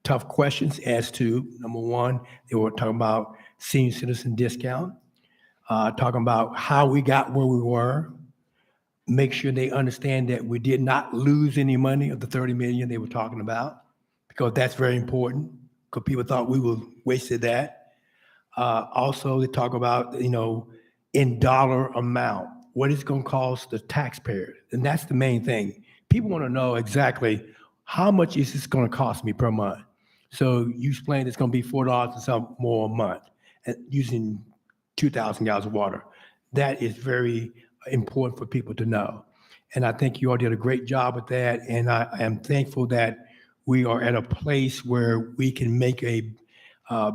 tough questions as to, number one, they were talking about senior citizen discount, talking about how we got where we were, make sure they understand that we did not lose any money of the 30 million they were talking about, because that's very important, because people thought we were wasted that. Also, they talk about, in dollar amount, what it's going to cost the taxpayer. And that's the main thing. People want to know exactly how much is this going to cost me per month. So you explained it's going to be $4 and some more a month, and using 2,000 gallons of water. That is very important for people to know. And I think you all did a great job with that. And I am thankful that we are at a place where we can make a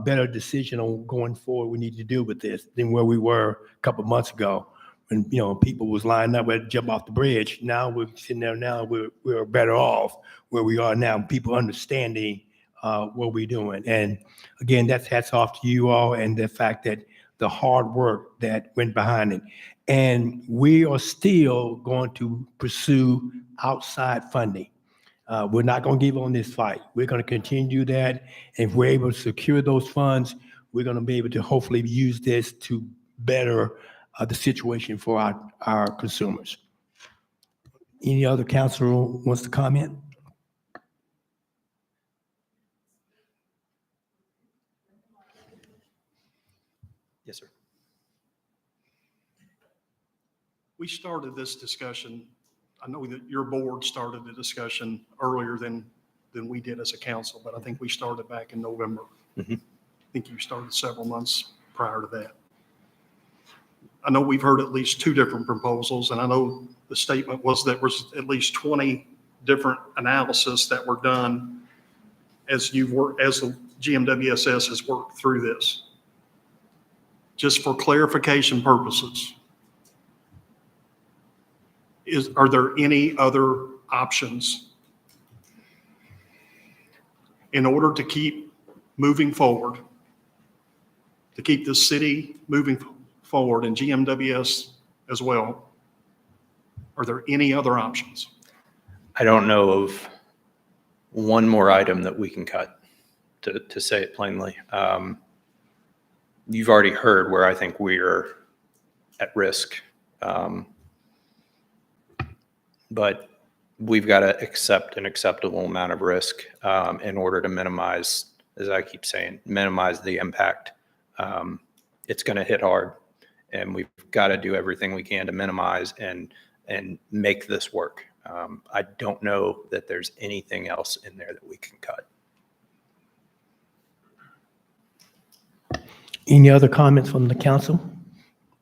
better decision on going forward we need to do with this than where we were a couple of months ago when, people was lining up ready to jump off the bridge. Now we're sitting there now, we're better off where we are now, people understanding what we're doing. And again, that's hats off to you all and the fact that the hard work that went behind it. And we are still going to pursue outside funding. We're not going to give on this fight. We're going to continue to do that. And if we're able to secure those funds, we're going to be able to hopefully use this to better the situation for our consumers. Any other councilor wants to comment? Yes, sir. We started this discussion, I know that your board started the discussion earlier than we did as a council, but I think we started back in November. Mhm. I think you started several months prior to that. I know we've heard at least 2 different proposals, and I know the statement was that was at least 20 different analysis that were done as the GMWSS has worked through this. Just for clarification purposes, are there any other options in order to keep moving forward, to keep the city moving forward and GMWS as well? Are there any other options? I don't know of one more item that we can cut, to say it plainly. You've already heard where I think we are at risk. But we've got to accept an acceptable amount of risk in order to minimize, as I keep saying, minimize the impact. It's going to hit hard, and we've got to do everything we can to minimize and make this work. I don't know that there's anything else in there that we can cut. Any other comments from the council?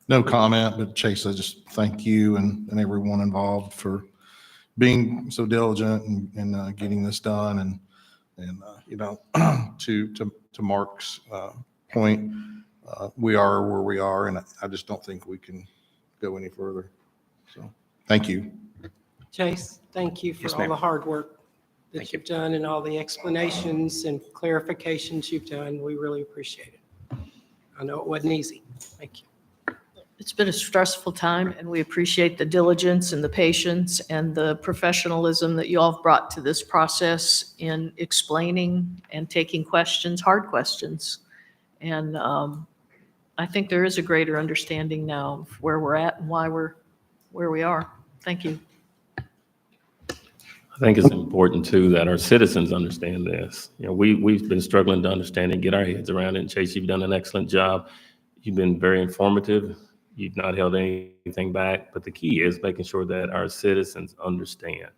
No comment, but Chase, I just thank you and everyone involved for being so diligent and getting this done. And to Mark's point, we are where we are, and I just don't think we can go any further. So, thank you. Chase, thank you Yes, for all ma'am. the hard work Thank that you. you've done and all the explanations and clarifications you've done. We really appreciate it. I know it wasn't easy. Thank you. It's been a stressful time, and we appreciate the diligence and the patience and the professionalism that you all have brought to this process in explaining and taking questions, hard questions. And I think there is a greater understanding now of where we're at and why we're where we are. Thank you. I think it's important too that our citizens understand this. We've been struggling to understand and get our heads around it. And Chase, you've done an excellent job. You've been very informative. You've not held anything back. But the key is making sure that our citizens understand.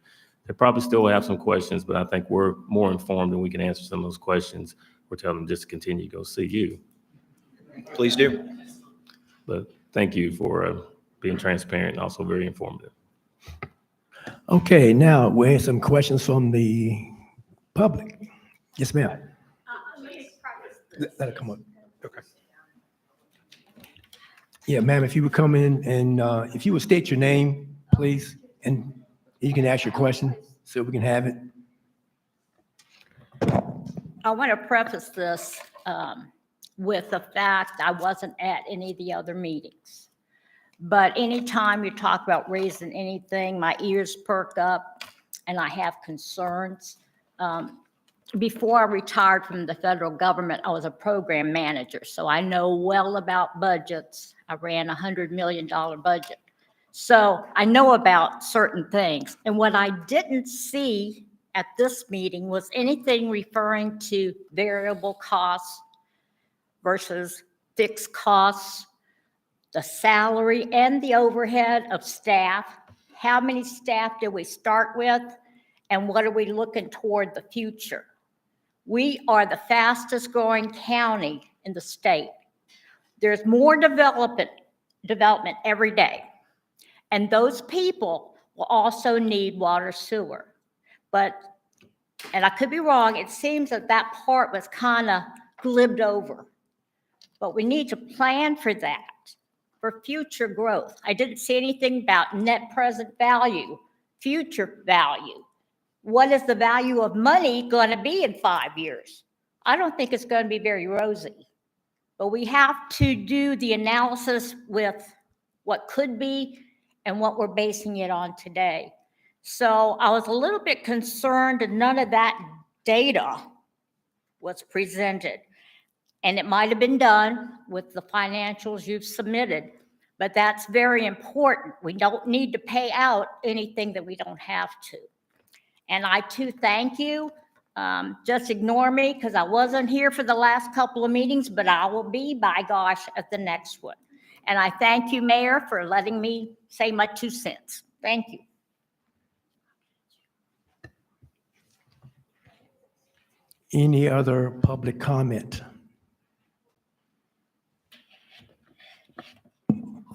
They probably still have some questions, but I think we're more informed and we can answer some of those questions. We're telling them just to continue to go see you. Please do. But thank you for being transparent and also very informative. Okay, now we have some questions from the public. Yes, ma'am. Let me preface this. Let it come up. Okay. Yeah, ma'am, if you would come in and if you would state your name, please, and you can ask your question so we can have it. I want to preface this with the fact I wasn't at any of the other meetings. But anytime you talk about raising anything, my ears perk up and I have concerns. before I retired from the federal government, I was a program manager, so I know well about budgets. I ran a $100 million budget. So I know about certain things. And what I didn't see at this meeting was anything referring to variable costs versus fixed costs, the salary and the overhead of staff. How many staff did we start with? And what are we looking toward the future? We are the fastest growing county in the state. There's more development every day. And those people will also need water sewer. But, and I could be wrong, it seems that that part was kind of glibbed over. But we need to plan for that, for future growth. I didn't see anything about net present value, future value. What is the value of money going to be in 5 years? I don't think it's going to be very rosy. But we have to do the analysis with what could be and what we're basing it on today. So I was a little bit concerned that none of that data was presented. And it might have been done with the financials you've submitted, but that's very important. We don't need to pay out anything that we don't have to. And I too thank you. Just ignore me because I wasn't here for the last couple of meetings, but I will be, by gosh, at the next one. And I thank you, Mayor, for letting me say my 2 cents. Thank you. Any other public comment?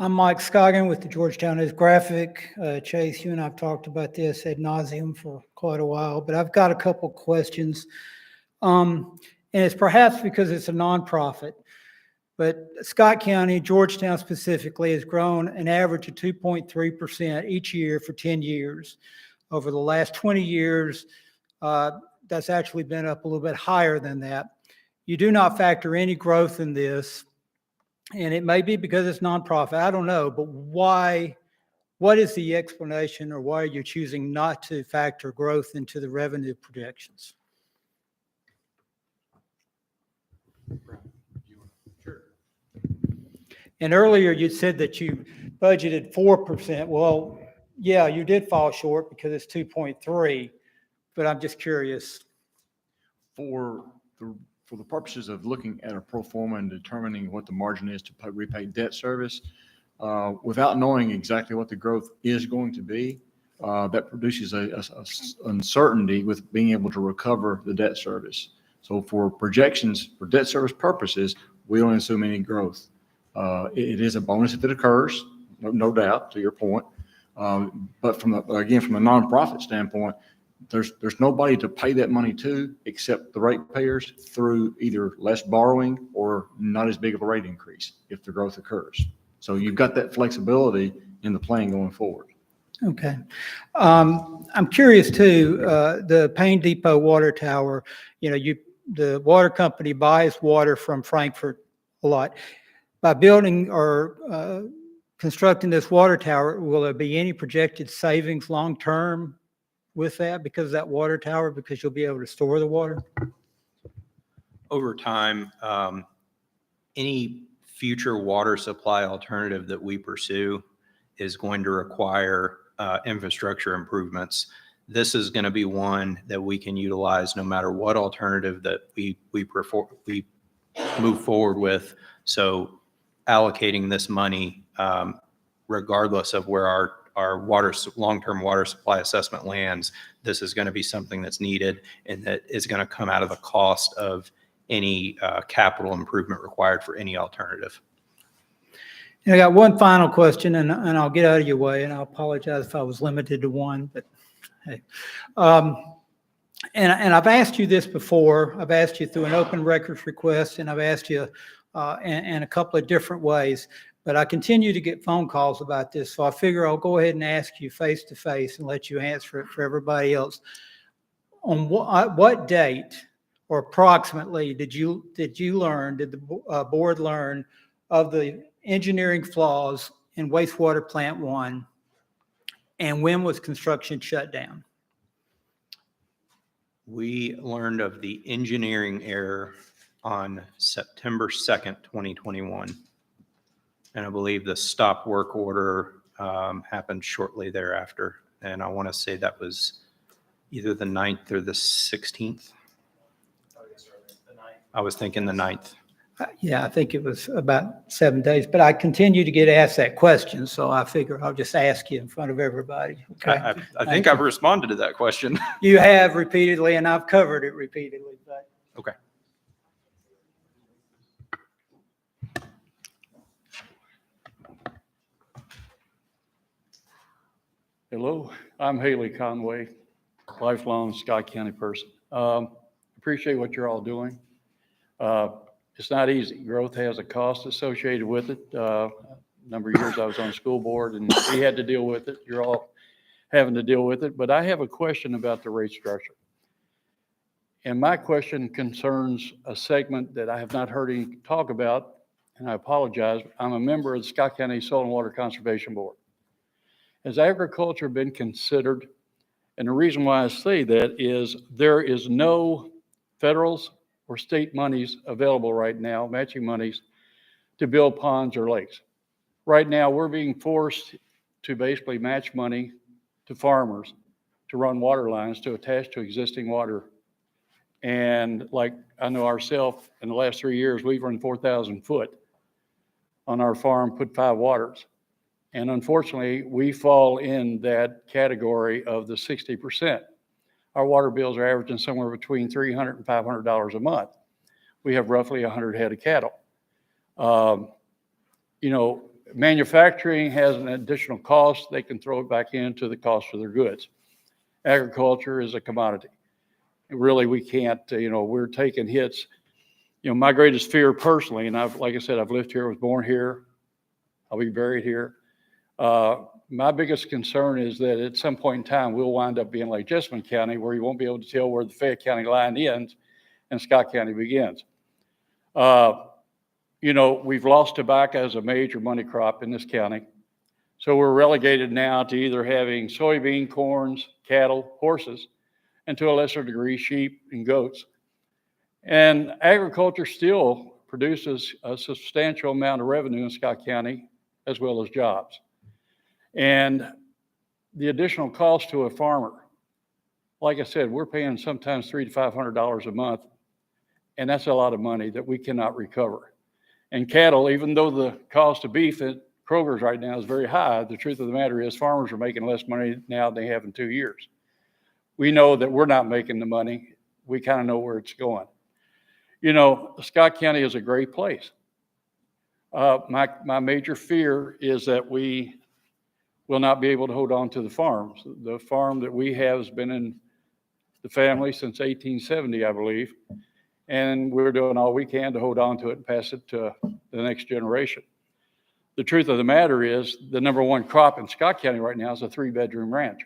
I'm Mike Scoggin with the Georgetown News Graphic. Chase, you and I have talked about this ad nauseum for quite a while, but I've got a couple questions. And it's perhaps because it's a nonprofit, but Scott County, Georgetown specifically, has grown an average of 2.3% each year for 10 years. Over the last 20 years, that's actually been up a little bit higher than that. You do not factor any growth in this. And it may be because it's nonprofit, I don't know, but why, what is the explanation, or why are you choosing not to factor growth into the revenue projections? Sure. And earlier you said that you budgeted 4%. Well, yeah, you did fall short because it's 2.3, but I'm just curious. For the purposes of looking at a pro forma and determining what the margin is to repay debt service, without knowing exactly what the growth is going to be, that produces a uncertainty with being able to recover the debt service. So for projections, for debt service purposes, we don't assume any growth. It is a bonus if it occurs, no doubt, to your point. But from a nonprofit standpoint, there's nobody to pay that money to except the ratepayers through either less borrowing or not as big of a rate increase if the growth occurs. So you've got that flexibility in the plan going forward. Okay. I'm curious too, the Payne Depot water tower, the water company buys water from Frankfurt a lot. By building or constructing this water tower, will there be any projected savings long-term with that because of that water tower, because you'll be able to store the water? Over time, any future water supply alternative that we pursue is going to require infrastructure improvements. This is going to be one that we can utilize no matter what alternative that we move forward with. So allocating this money, regardless of where our long-term water supply assessment lands, this is going to be something that's needed and that is going to come out of the cost of any capital improvement required for any alternative. And I got one final question, and I'll get out of your way, and I apologize if I was limited to one, but hey. And I've asked you this before. I've asked you through an open records request, and I've asked you in a couple of different ways. But I continue to get phone calls about this, so I figure I'll go ahead and ask you face to face and let you answer it for everybody else. On what date, or approximately, did the board learn of the engineering flaws in wastewater plant 1, and when was construction shut down? We learned of the engineering error on September 2nd, 2021. And I believe the stop work order happened shortly thereafter. And I want to say that was either the 9th or the 16th. I was thinking the 9th. Yeah, I think it was about 7 days, but I continue to get asked that question, so I figure I'll just ask you in front of everybody, okay? I think I've responded to that question. You have repeatedly, and I've covered it repeatedly, but Okay. Hello, I'm Haley Conway, lifelong Scott County person. Appreciate what you're all doing. It's not easy. Growth has a cost associated with it. Number of years I was on the school board and we had to deal with it. You're all having to deal with it. But I have a question about the rate structure. And my question concerns a segment that I have not heard any talk about, and I apologize. I'm a member of the Scott County Soil and Water Conservation Board. Has agriculture been considered? And the reason why I say that is there is no federals or state monies available right now, matching monies, to build ponds or lakes. Right now, we're being forced to basically match money to farmers to run water lines to attach to existing water. And like I know ourselves, in the last 3 years, we've run 4,000 foot on our farm, put 5 waters. And unfortunately, we fall in that category of the 60%. Our water bills are averaging somewhere between $300 and $500 a month. We have roughly 100 head of cattle. Manufacturing has an additional cost. They can throw it back into the cost of their goods. Agriculture is a commodity. Really, we can't, we're taking hits. My greatest fear personally, and like I said, I've lived here, was born here. I'll be buried here. My biggest concern is that at some point in time, we'll wind up being like Jessamine County, where you won't be able to tell where the Fayette County line ends and Scott County begins. We've lost tobacco as a major money crop in this county. So we're relegated now to either having soybean, corns, cattle, horses, and to a lesser degree, sheep and goats. And agriculture still produces a substantial amount of revenue in Scott County, as well as jobs. And the additional cost to a farmer, like I said, we're paying sometimes $300 to $500 a month, and that's a lot of money that we cannot recover. And cattle, even though the cost of beef at Kroger's right now is very high, the truth of the matter is farmers are making less money now than they have in 2 years. We know that we're not making the money. We kind of know where it's going. Scott County is a great place. My major fear is that we will not be able to hold on to the farms. The farm that we have has been in the family since 1870, I believe, and we're doing all we can to hold on to it and pass it to the next generation. The truth of the matter is the number one crop in Scott County right now is a 3-bedroom ranch.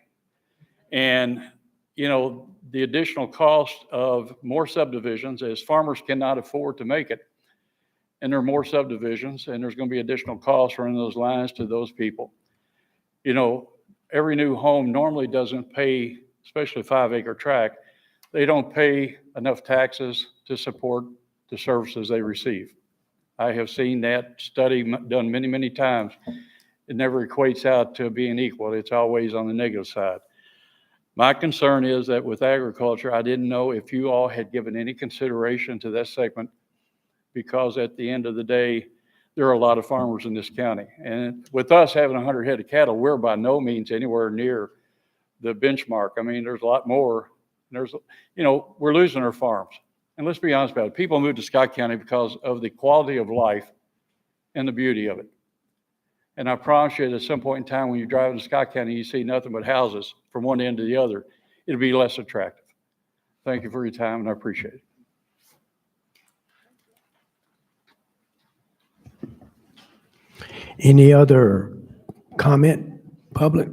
And, the additional cost of more subdivisions, as farmers cannot afford to make it, and there are more subdivisions, and there's going to be additional costs running those lines to those people. Every new home normally doesn't pay, especially a 5-acre tract, they don't pay enough taxes to support the services they receive. I have seen that study done many, many times. It never equates out to being equal. It's always on the negative side. My concern is that with agriculture, I didn't know if you all had given any consideration to that segment, because at the end of the day, there are a lot of farmers in this county. And with us having 100 head of cattle, we're by no means anywhere near the benchmark. I mean, there's a lot more. We're losing our farms. And let's be honest about it. People move to Scott County because of the quality of life and the beauty of it. And I promise you, at some point in time, when you drive into Scott County, you see nothing but houses from one end to the other, it'll be less attractive. Thank you for your time, and I appreciate it. Any other comment, public?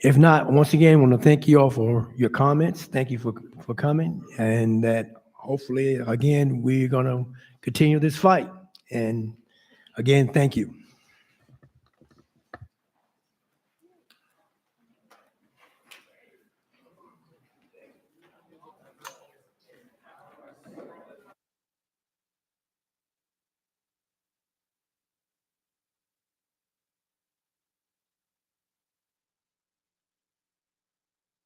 If not, once again, I want to thank you all for your comments. Thank you for coming, and that hopefully, again, we're going to continue this fight. And again, thank you.